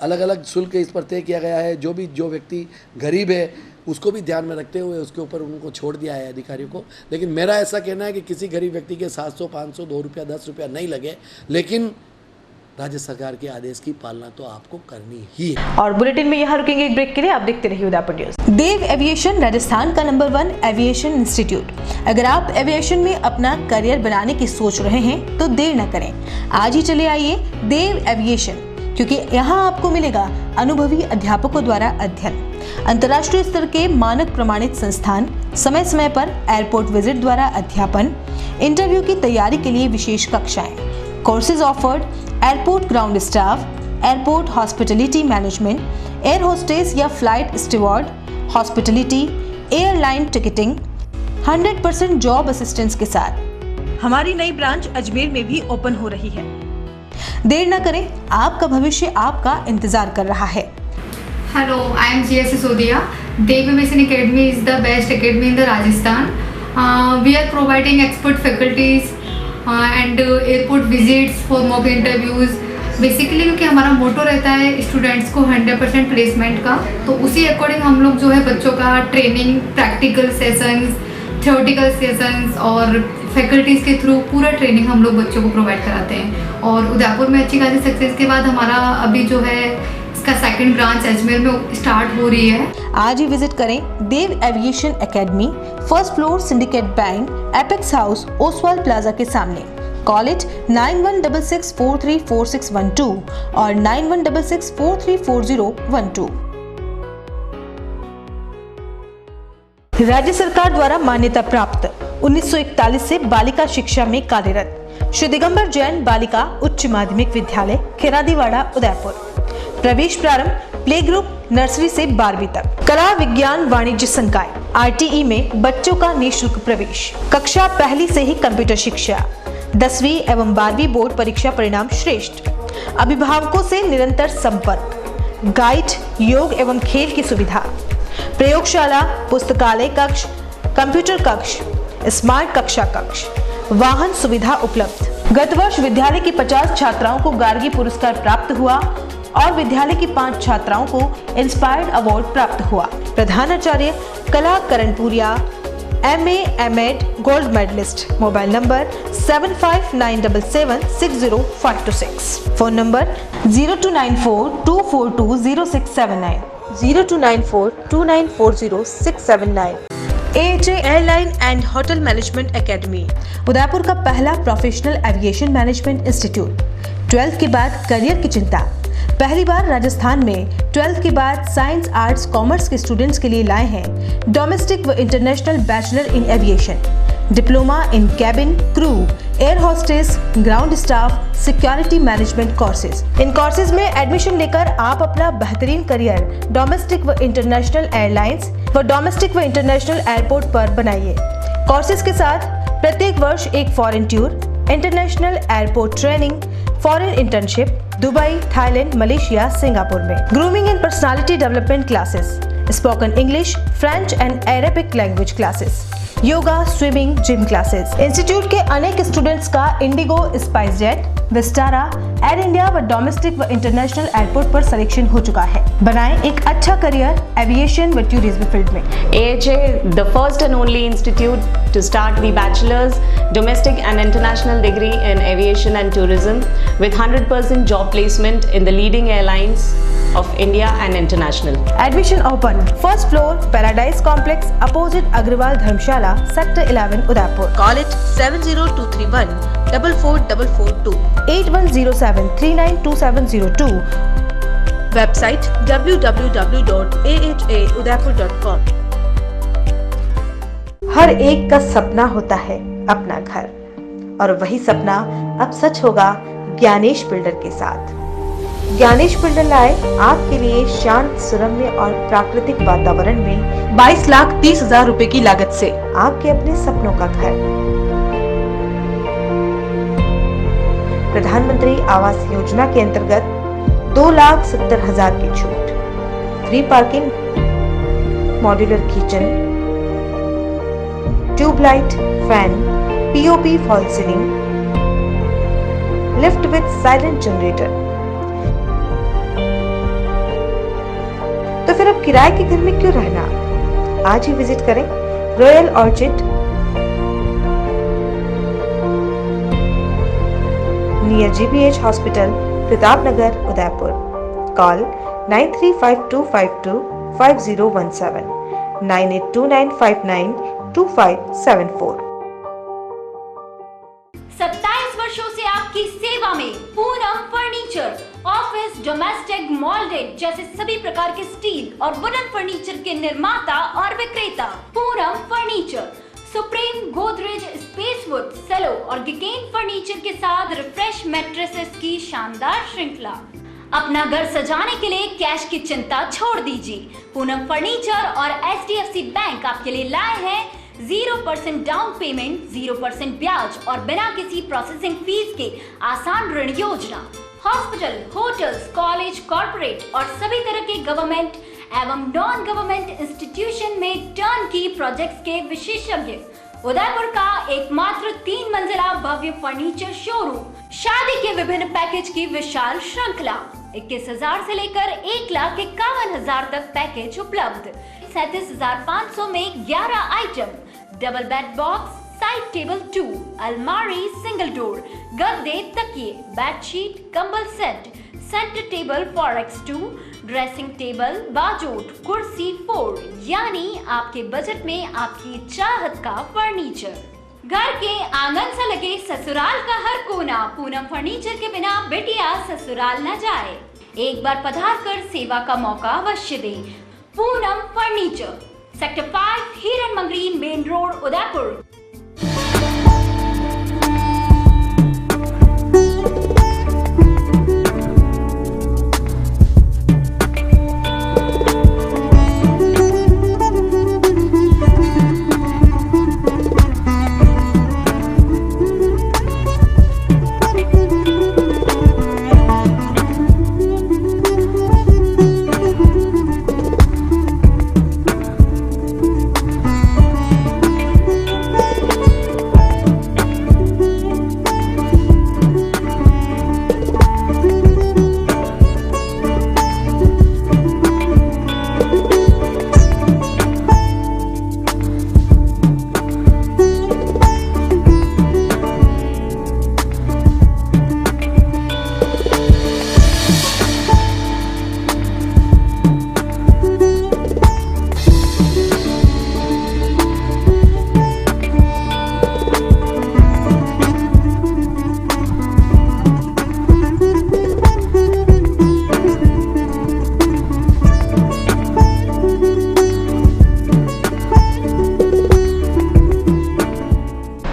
अलग अलग शुल्क इस पर तय किया गया है। जो व्यक्ति गरीब है उसको भी ध्यान में रखते हुए उसके ऊपर उनको छोड़ दिया है अधिकारियों को। लेकिन मेरा ऐसा कहना है कि किसी गरीब व्यक्ति के 700, 500, 2 रुपया, 10 रुपया नहीं लगे, लेकिन राज्य सरकार के आदेश की पालना तो आपको करनी ही है। और बुलेटिन में यहाँ रुकेंगे एक ब्रेक के लिए, आप देखते रहिए उदयपुर न्यूज। देव एविएशन राजस्थान का नंबर 1 एविएशन इंस्टीट्यूट। अगर आप एविएशन में अपना करियर बनाने की सोच रहे हैं तो देर न करें, आज ही चले आइए देव एविएशन, क्योंकि यहाँ आपको मिलेगा अनुभवी अध्यापकों द्वारा अध्ययन, अंतर्राष्ट्रीय स्तर के मानक प्रमाणित संस्थान, समय समय पर एयरपोर्ट विजिट द्वारा अध्यापन, इंटरव्यू की तैयारी के लिए विशेष कक्षाएं, courses offered, airport ground staff, airport hospitality management, air hostess या flight steward, hospitality, airline ticketing, 100% job assistance के साथ हमारी नई ब्रांच अजमेर में भी ओपन हो रही है। देर न करें, आपका भविष्य आपका इंतजार कर रहा है। Hello, I am G.S. Sisodia. Dev Aviation Academy is the best academy in the Rajasthan. We are providing expert faculties and airport visits for mock interviews. Basically क्योंकि हमारा मोटो रहता है स्टूडेंट्स को 100% प्लेसमेंट का, तो उसी अकॉर्डिंग हम लोग जो है बच्चों का training, practical sessions, theoretical sessions और फैकल्टीज़ के थ्रू पूरा ट्रेनिंग हम लोग बच्चों को प्रोवाइड कराते हैं। और उदयपुर में अच्छी खासी सक्सेस के बाद हमारा अभी जो है इसका 2nd ब्रांच अजमेर में स्टार्ट हो रही है। आज ही विजिट करें Dev aviation academy, 1st floor, syndicate bank, apex house, Oswal plaza के सामने। कॉलेज 9166434612 और 9166434012। राज्य सरकार द्वारा मान्यता प्राप्त 1941 से बालिका शिक्षा में कार्यरत श्री दिगंबर जैन बालिका उच्च माध्यमिक विद्यालय, खिरादीवाड़ा, उदयपुर। प्रवेश प्रारंभ प्ले ग्रुप नर्सरी से 12वीं तक। कला विज्ञान वाणिज्य संकाय RTE में बच्चों का निःशुल्क प्रवेश। कक्षा 1 से ही कंप्यूटर शिक्षा। 10वीं एवं 12वीं बोर्ड परीक्षा परिणाम श्रेष्ठ। अभिभावकों से निरंतर संपर्क। गाइड, योग एवं खेल की सुविधा। प्रयोगशाला, पुस्तकालय कक्ष, कंप्यूटर कक्ष, स्मार्ट कक्षा कक्ष, वाहन सुविधा उपलब्ध। गत वर्ष विद्यालय की 50 छात्राओं को गार्गी पुरस्कार प्राप्त हुआ और विद्यालय की 5 छात्राओं को इंस्पायर्ड अवार्ड प्राप्त हुआ। प्रधानाचार्य Kala Karanpuriya, MA M.Ed gold medalist. Mobile number 7597760526। Phone number 0294242069, 029429400679। AHA airline and hotel management academy, Udaipur का पहला professional aviation management institute. 12th के बाद करियर की चिंता, पहली बार राजस्थान में 12th के बाद साइंस, आर्ट्स, कॉमर्स के स्टूडेंट्स के लिए लाए हैं डोमेस्टिक व international bachelor in aviation, diploma in cabin crew, air hostess, ground staff, security management courses. इन कोर्सेज में एडमिशन लेकर आप अपना बेहतरीन करियर डोमेस्टिक व इंटरनेशनल एयरलाइंस व डोमेस्टिक व इंटरनेशनल एयरपोर्ट पर बनाइए। कोर्सेज के साथ प्रत्येक वर्ष एक foreign tour, international airport training, foreign internship Dubai, Thailand, Malaysia, Singapore में। Grooming and personality development classes, spoken English, French and Arabic language classes, yoga, swimming, gym classes. Institute के अनेक स्टूडेंट्स का इंडिगो, स्पाइस जेट, विस्टारा, एयर इंडिया व डोमेस्टिक व international airport पर selection हो चुका है। बनाएं एक अच्छा करियर एविएशन व टूरिज्म फील्ड में। AHA, the first and only institute to start the bachelor's, domestic and international degree in aviation and tourism with 100% job placement in the leading airlines of India and international. Admission open. 1st floor, Paradise Complex, opposite Agrawal Dharmshala, Sector 11, Udaipur. Call it 70231 44442, 8107 392702 website www.ahaudapur.com। हर एक का सपना होता है अपना घर, और वही सपना अब सच होगा ज्ञानेश बिल्डर के साथ। ज्ञानेश बिल्डर लाए आपके लिए शांत, सुरम्य और प्राकृतिक वातावरण में 22,30,000 रुपए की लागत से आपके अपने सपनों का घर। प्रधानमंत्री आवास योजना के अंतर्गत 2,70,000 की छूट, free parking, modular kitchen, tubelight, fan, POP fall ceiling, lift with silent generator. तो फिर अब किराए के घर में क्यों रहना? आज ही विजिट करें royal orchid, near GBH hospital, Pratapnagar, Udaipur. Call 9352525017, 9829592574। 27 वर्षों से आपकी सेवा में पूनम फर्नीचर, ऑफिस, डोमेस्टिक, मॉल्डेड जैसे सभी प्रकार के स्टील और वुडन फर्नीचर के निर्माता और विक्रेता। पूनम फर्नीचर सुप्रीम, गोदरेज, स्पेसवुड, सेलो और गिकेन फर्नीचर के साथ रिफ्रेश मैट्रेसेस की शानदार श्रृंखला। अपना घर सजाने के लिए कैश की चिंता छोड़ दीजिए। पूनम फर्नीचर और HDFC बैंक आपके लिए लाए हैं 0% डाउन पेमेंट, 0% ब्याज और बिना किसी प्रोसेसिंग फीस के आसान ऋण योजना। हॉस्पिटल, होटल्स, कॉलेज, कॉर्पोरेट और सभी तरह के गवर्नमेंट एवं नॉन गवर्नमेंट इंस्टीट्यूशन में टर्न की प्रोजेक्ट्स के विशेषज्ञ। उदयपुर का एकमात्र 3 मंजिला भव्य फर्नीचर शोरूम। शादी के विभिन्न पैकेज की विशाल श्रृंखला। 21,000 से लेकर 1,51,000 तक पैकेज उपलब्ध। 37,500 में 11 item, double bed box, side table 2, अलमारी, सिंगल डोर, गद्दे, तकिए, बेडशीट, कंबल set, centre table 4x2, dressing table, बाजोट, कुर्सी 4, यानी आपके बजट में आपकी चाहत का फर्नीचर। घर के आंगन से लगे ससुराल का हर कोना। पूनम फर्नीचर के बिना बेटिया ससुराल न जाए। एक बार पधार कर सेवा का मौका अवश्य दे। Poonam furniture, sector 5, Hiran Magri, main road, Udaipur.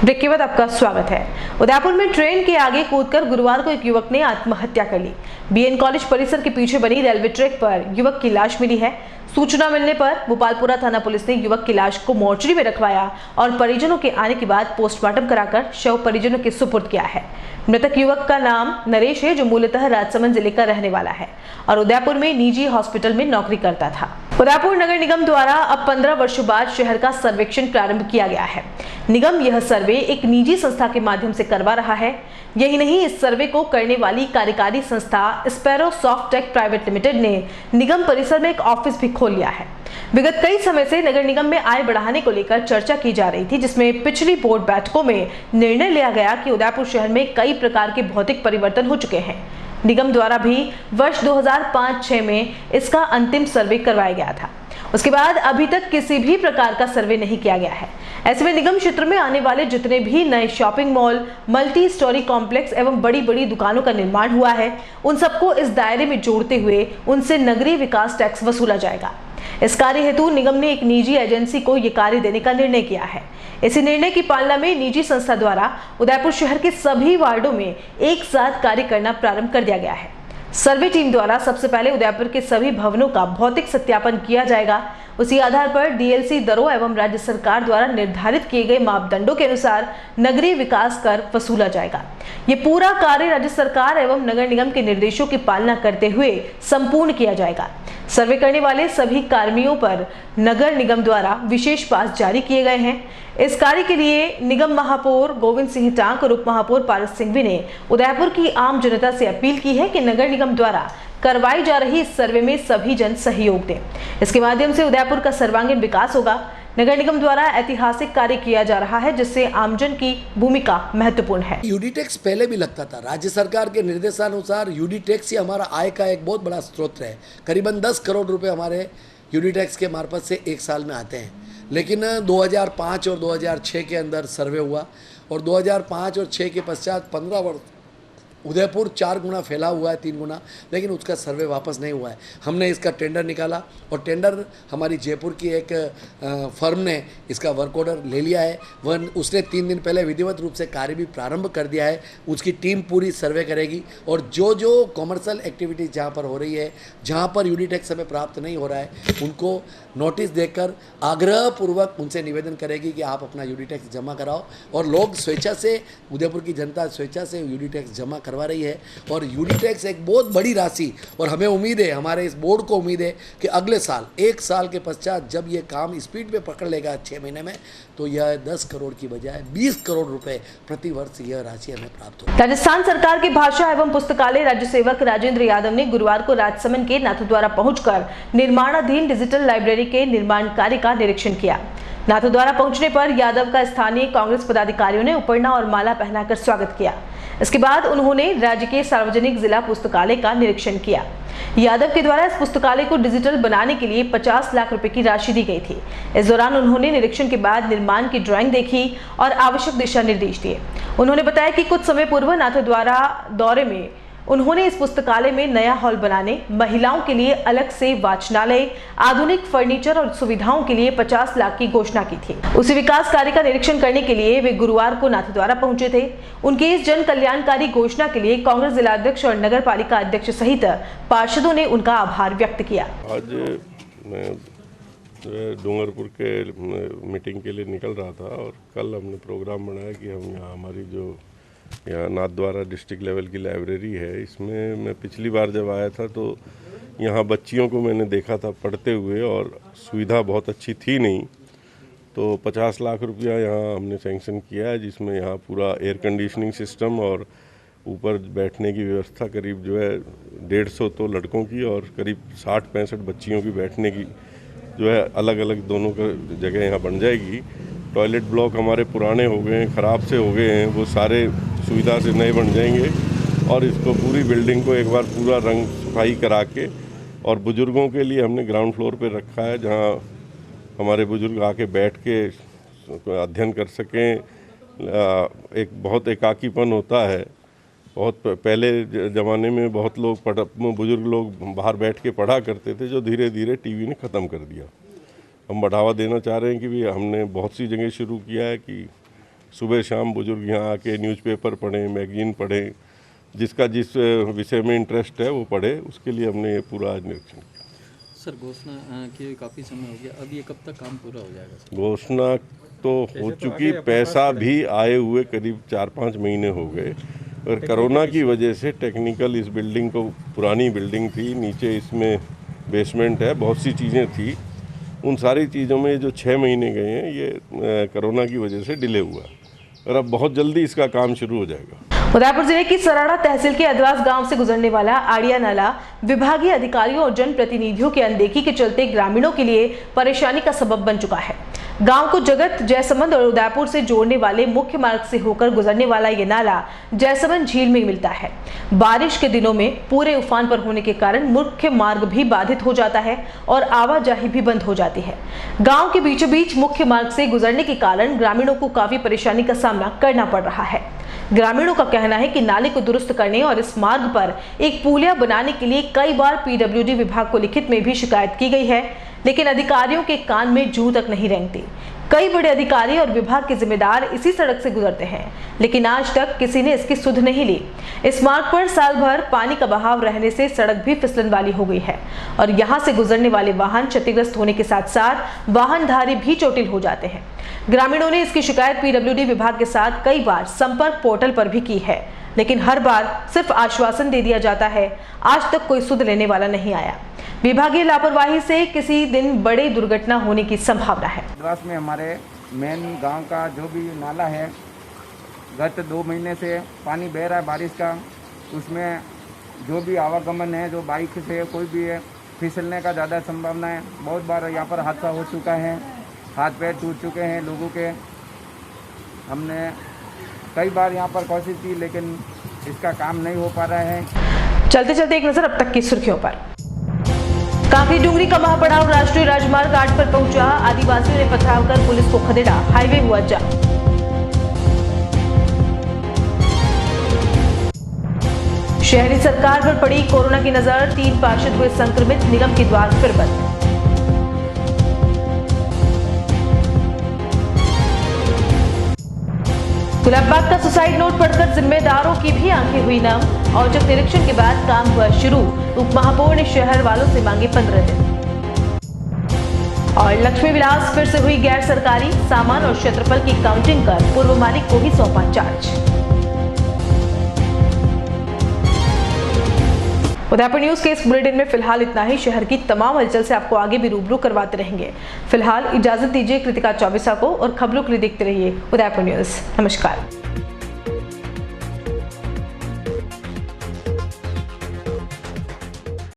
Break के बाद आपका स्वागत है। उदयपुर में ट्रेन के आगे कूदकर गुरुवार को एक युवक ने आत्महत्या कर ली। BN कॉलेज परिसर के पीछे बनी रेलवे ट्रैक पर युवक की लाश मिली है। सूचना मिलने पर भोपालपुरा थाना पुलिस ने युवक की लाश को मोर्चरी में रखवाया और परिजनों के आने के बाद पोस्टमार्टम कराकर शव परिजनों के सुपुर्द किया है। मृतक युवक का नाम नरेश है, जो मूलतः राजसमंद जिले का रहने वाला है और उदयपुर में निजी हॉस्पिटल में नौकरी करता था। उदयपुर नगर निगम द्वारा अब 15 वर्षों बाद शहर का सर्वेक्षण प्रारंभ किया गया है। निगम यह सर्वे एक निजी संस्था के माध्यम से करवा रहा है। यही नहीं, इस सर्वे को करने वाली कार्यकारी संस्था स्पैरो सॉफ्टटेक प्राइवेट लिमिटेड ने निगम परिसर में एक ऑफिस भी खोल लिया है। विगत कई समय से नगर निगम में आय बढ़ाने को लेकर चर्चा की जा रही थी, जिसमें पिछली बोर्ड बैठकों में निर्णय लिया गया कि उदयपुर शहर में कई प्रकार के भौतिक परिवर्तन हो चुके हैं। निगम द्वारा भी वर्ष 2005-06 में इसका अंतिम सर्वे करवाया गया था। उसके बाद अभी तक किसी भी प्रकार का सर्वे नहीं किया गया है। ऐसे में निगम क्षेत्र में आने वाले जितने भी नए shopping mall, multi storey complex एवं बड़ी बड़ी दुकानों का निर्माण हुआ है, उन सबको इस दायरे में जोड़ते हुए उनसे नगरीय विकास टैक्स वसूला जाएगा। इस कार्य हेतु निगम ने एक निजी एजेंसी को ये कार्य देने का निर्णय किया है। इसी निर्णय की पालना में निजी संस्था द्वारा उदयपुर शहर के सभी वार्डों में एक साथ कार्य करना प्रारंभ कर दिया गया है। सर्वे टीम द्वारा सबसे पहले उदयपुर के सभी भवनों का भौतिक सत्यापन किया जाएगा। उसी आधार पर डीएलसी दरों एवं राज्य सरकार द्वारा निर्धारित किए गए मापदंडों के अनुसार नगरीय विकास कर वसूला जाएगा। ये पूरा कार्य राज्य सरकार एवं नगर निगम के निर्देशों की पालना करते हुए संपूर्ण किया जाएगा। सर्वे करने वाले सभी कर्मियों पर नगर निगम द्वारा विशेष पास जारी किए गए हैं। इस कार्य के लिए निगम महापौर गोविंद सिंह टांक और उप महापौर पारस सिंघवी ने उदयपुर की आम जनता से अपील की है कि नगर निगम द्वारा करवाई जा रही इस सर्वे में सभी जन सहयोग दें। इसके माध्यम से उदयपुर का सर्वांगीण विकास होगा। नगर निगम द्वारा ऐतिहासिक कार्य किया जा रहा है, जिससे आमजन की भूमिका महत्वपूर्ण है। यूडी टैक्स पहले भी लगता था। राज्य सरकार के निर्देशानुसार यूडी टैक्स ही हमारा आय का एक बहुत बड़ा स्रोत है। करीबन 10 करोड़ रुपए हमारे यूडी टैक्स के मार्फत से एक साल में आते हैं। लेकिन 2005 और 2006 के अंदर सर्वे हुआ और 2005 और 6 के पश्चात 15 वर्ष उदयपुर 4 गुना फैला हुआ है, 3 गुना, लेकिन उसका सर्वे वापस नहीं हुआ है। हमने इसका टेंडर निकाला और टेंडर हमारी जयपुर की एक फर्म ने इसका वर्क ऑर्डर ले लिया है। उसने 3 दिन पहले विधिवत रूप से कार्य भी प्रारंभ कर दिया है। उसकी टीम पूरी सर्वे करेगी और जो कॉमर्शियल एक्टिविटीज़ जहाँ पर हो रही है, जहाँ पर यूडी टैक्स हमें प्राप्त नहीं हो रहा है, उनको नोटिस देकर आग्रहपूर्वक उनसे निवेदन करेगी कि आप अपना यूडी टैक्स जमा कराओ। और लोग स्वेच्छा से, उदयपुर की जनता स्वेच्छा से यूडी टैक्स जमा करवा रही है। और यूडी टैक्स एक बहुत बड़ी राशि, और हमें उम्मीद है, हमारे इस बोर्ड को उम्मीद है कि अगले साल 1 साल के पश्चात जब ये काम स्पीड पे पकड़ लेगा 6 महीने में, तो यह 10 करोड़ की बजाय 20 करोड़ रुपए प्रति वर्ष यह राशि हमें प्राप्त होगी। राजस्थान सरकार के भाषा एवं पुस्तकालय राज्य सेवक राजेंद्र यादव ने गुरुवार को राजसमंद के नाथद्वारा पहुंचकर निर्माणाधीन डिजिटल लाइब्रेरी के निर्माण कार्य का निरीक्षण किया। नाथद्वारा पहुंचने पर यादव का स्थानीय कांग्रेस पदाधिकारियों ने उपरना और माला पहनाकर स्वागत किया। इसके बाद उन्होंने राज्य के सार्वजनिक जिला पुस्तकालय का निरीक्षण किया। यादव के द्वारा इस पुस्तकालय को डिजिटल बनाने के लिए 50 लाख रुपए की राशि दी गई थी। इस दौरान उन्होंने निरीक्षण के बाद निर्माण की ड्राइंग देखी और आवश्यक दिशा निर्देश दिए। उन्होंने बताया कि कुछ समय पूर्व नाथद्वारा दौरे में उन्होंने इस पुस्तकालय में नया हॉल बनाने, महिलाओं के लिए अलग से वाचनालय, आधुनिक फर्नीचर और सुविधाओं के लिए 50 लाख की घोषणा की थी। उसी विकास कार्य का निरीक्षण करने के लिए वे गुरुवार को नाथद्वारा पहुंचे थे। उनकी इस जन कल्याणकारी घोषणा के लिए कांग्रेस जिलाध्यक्ष और नगर पालिका अध्यक्ष सहित पार्षदों ने उनका आभार व्यक्त किया। आज मैं डूंगरपुर के मीटिंग के लिए निकल रहा था और कल हमने प्रोग्राम बनाया कि हम यहाँ हमारी जो यहाँ नाथद्वारा डिस्ट्रिक्ट लेवल की लाइब्रेरी है, इसमें मैं पिछली बार जब आया था तो यहाँ बच्चियों को मैंने देखा था पढ़ते हुए और सुविधा बहुत अच्छी थी नहीं। तो 50 लाख रुपया यहाँ हमने सैंक्शन किया है, जिसमें यहाँ पूरा एयर कंडीशनिंग सिस्टम और ऊपर बैठने की व्यवस्था करीब जो है 150 तो लड़कों की और करीब 60-65 बच्चियों की बैठने की जो है अलग अलग दोनों का जगह यहाँ बन जाएगी। टॉयलेट ब्लॉक हमारे पुराने हो गए हैं, ख़राब से हो गए हैं, वो सारे सुविधा से नए बन जाएंगे और इसको पूरी बिल्डिंग को एक बार पूरा रंग सफाई करा के, और बुज़ुर्गों के लिए हमने ग्राउंड फ्लोर पे रखा है जहाँ हमारे बुज़ुर्ग आके बैठ के अध्ययन कर सकें। एक बहुत एकाकीपन होता है, बहुत पहले ज़माने में बहुत लोग बुज़ुर्ग लोग बाहर बैठ के पढ़ा करते थे, जो धीरे धीरे टीवी ने ख़त्म कर दिया। हम बढ़ावा देना चाह रहे हैं कि भी हमने बहुत सी जगह शुरू किया है कि सुबह शाम बुजुर्ग यहाँ आके न्यूज़पेपर पढ़ें, मैगजीन पढ़ें, जिसका जिस विषय में इंटरेस्ट है वो पढ़े। उसके लिए हमने ये पूरा आज निरीक्षण किया। सर, घोषणा के काफ़ी समय हो गया, अब ये कब तक काम पूरा हो जाएगा? घोषणा तो हो चुकी, पैसा भी आए हुए करीब 4-5 महीने हो गए, और कोरोना की वजह से टेक्निकल इस बिल्डिंग को, पुरानी बिल्डिंग थी, नीचे इसमें बेसमेंट है, बहुत सी चीज़ें थी, उन सारी चीज़ों में जो 6 महीने गए हैं ये कोरोना की वजह से डिले हुआ, और अब बहुत जल्दी इसका काम शुरू हो जाएगा। उदयपुर जिले की सराड़ा तहसील के अदवास गांव से गुजरने वाला आड़िया नाला विभागीय अधिकारियों और जनप्रतिनिधियों की अनदेखी के चलते ग्रामीणों के लिए परेशानी का सबब बन चुका है। गांव को जगत, जयसमंद और उदयपुर से जोड़ने वाले मुख्य मार्ग से होकर गुजरने वाला ये नाला जयसमंद झील में मिलता है। बारिश के दिनों में पूरे उफान पर होने के कारण मुख्य मार्ग भी बाधित हो जाता है और आवाजाही भी बंद हो जाती है। गांव के बीचों बीच मुख्य मार्ग से गुजरने के कारण ग्रामीणों को काफी परेशानी का सामना करना पड़ रहा है। ग्रामीणों का कहना है कि नाले को दुरुस्त करने और इस मार्ग पर एक पुलिया बनाने के लिए कई बार पीडब्ल्यूडी विभाग को लिखित में भी शिकायत की गई है, लेकिन अधिकारियों के कान में जूं तक नहीं रेंगती। कई बड़े अधिकारी और विभाग के जिम्मेदार इसी सड़क से गुजरते हैं, लेकिन आज तक किसी ने इसकी सुध नहीं ली। इस मार्ग पर साल भर पानी का बहाव रहने से सड़क भी फिसलन वाली हो गई है और यहाँ से गुजरने वाले वाहन क्षतिग्रस्त होने के साथ साथ वाहनधारी भी चोटिल हो जाते हैं। ग्रामीणों ने इसकी शिकायत पीडब्ल्यूडी विभाग के साथ कई बार संपर्क पोर्टल पर भी की है, लेकिन हर बार सिर्फ आश्वासन दे दिया जाता है। आज तक कोई सुध लेने वाला नहीं आया। विभागीय लापरवाही से किसी दिन बड़ी दुर्घटना होने की संभावना है। द्रास में हमारे मेन गांव का जो भी नाला है, गत 2 महीने से पानी बह रहा है बारिश का, उसमें जो भी आवागमन है, जो बाइक से कोई भी है, फिसलने का ज़्यादा संभावना है। बहुत बार यहाँ पर हादसा हो चुका है, हाथ पैर टूट चुके हैं लोगों के। हमने कई बार यहाँ पर कोशिश की, लेकिन इसका काम नहीं हो पा रहा है। चलते चलते एक नजर अब तक की सुर्खियों पर। कांकरी डूंगरी का महापड़ाव राष्ट्रीय राजमार्ग 8 पर पहुंचा। आदिवासियों ने पथराव कर पुलिस को खदेड़ा, हाईवे हुआ जाम। शहरी सरकार पर पड़ी कोरोना की नजर, 3 पार्षद हुए संक्रमित, निगम के द्वार फिर बंद। गुलाबबाग का सुसाइड नोट पढ़कर जिम्मेदारों की भी आंखें हुई नम। औचक निरीक्षण के बाद काम हुआ शुरू, उप महापौर ने शहर वालों से मांगे 15 दिन। और लक्ष्मी विलास फिर से हुई गैर सरकारी, सामान और क्षेत्रफल की काउंटिंग कर पूर्व मालिक को ही सौंपा चार्ज। उदयपुर न्यूज के इस बुलेटिन में फिलहाल इतना ही। शहर की तमाम हलचल से आपको आगे भी रूबरू करवाते रहेंगे। फिलहाल इजाजत दीजिए कृतिका चौबीसा को और खबरों के लिए देखते रहिए उदयपुर न्यूज। नमस्कार।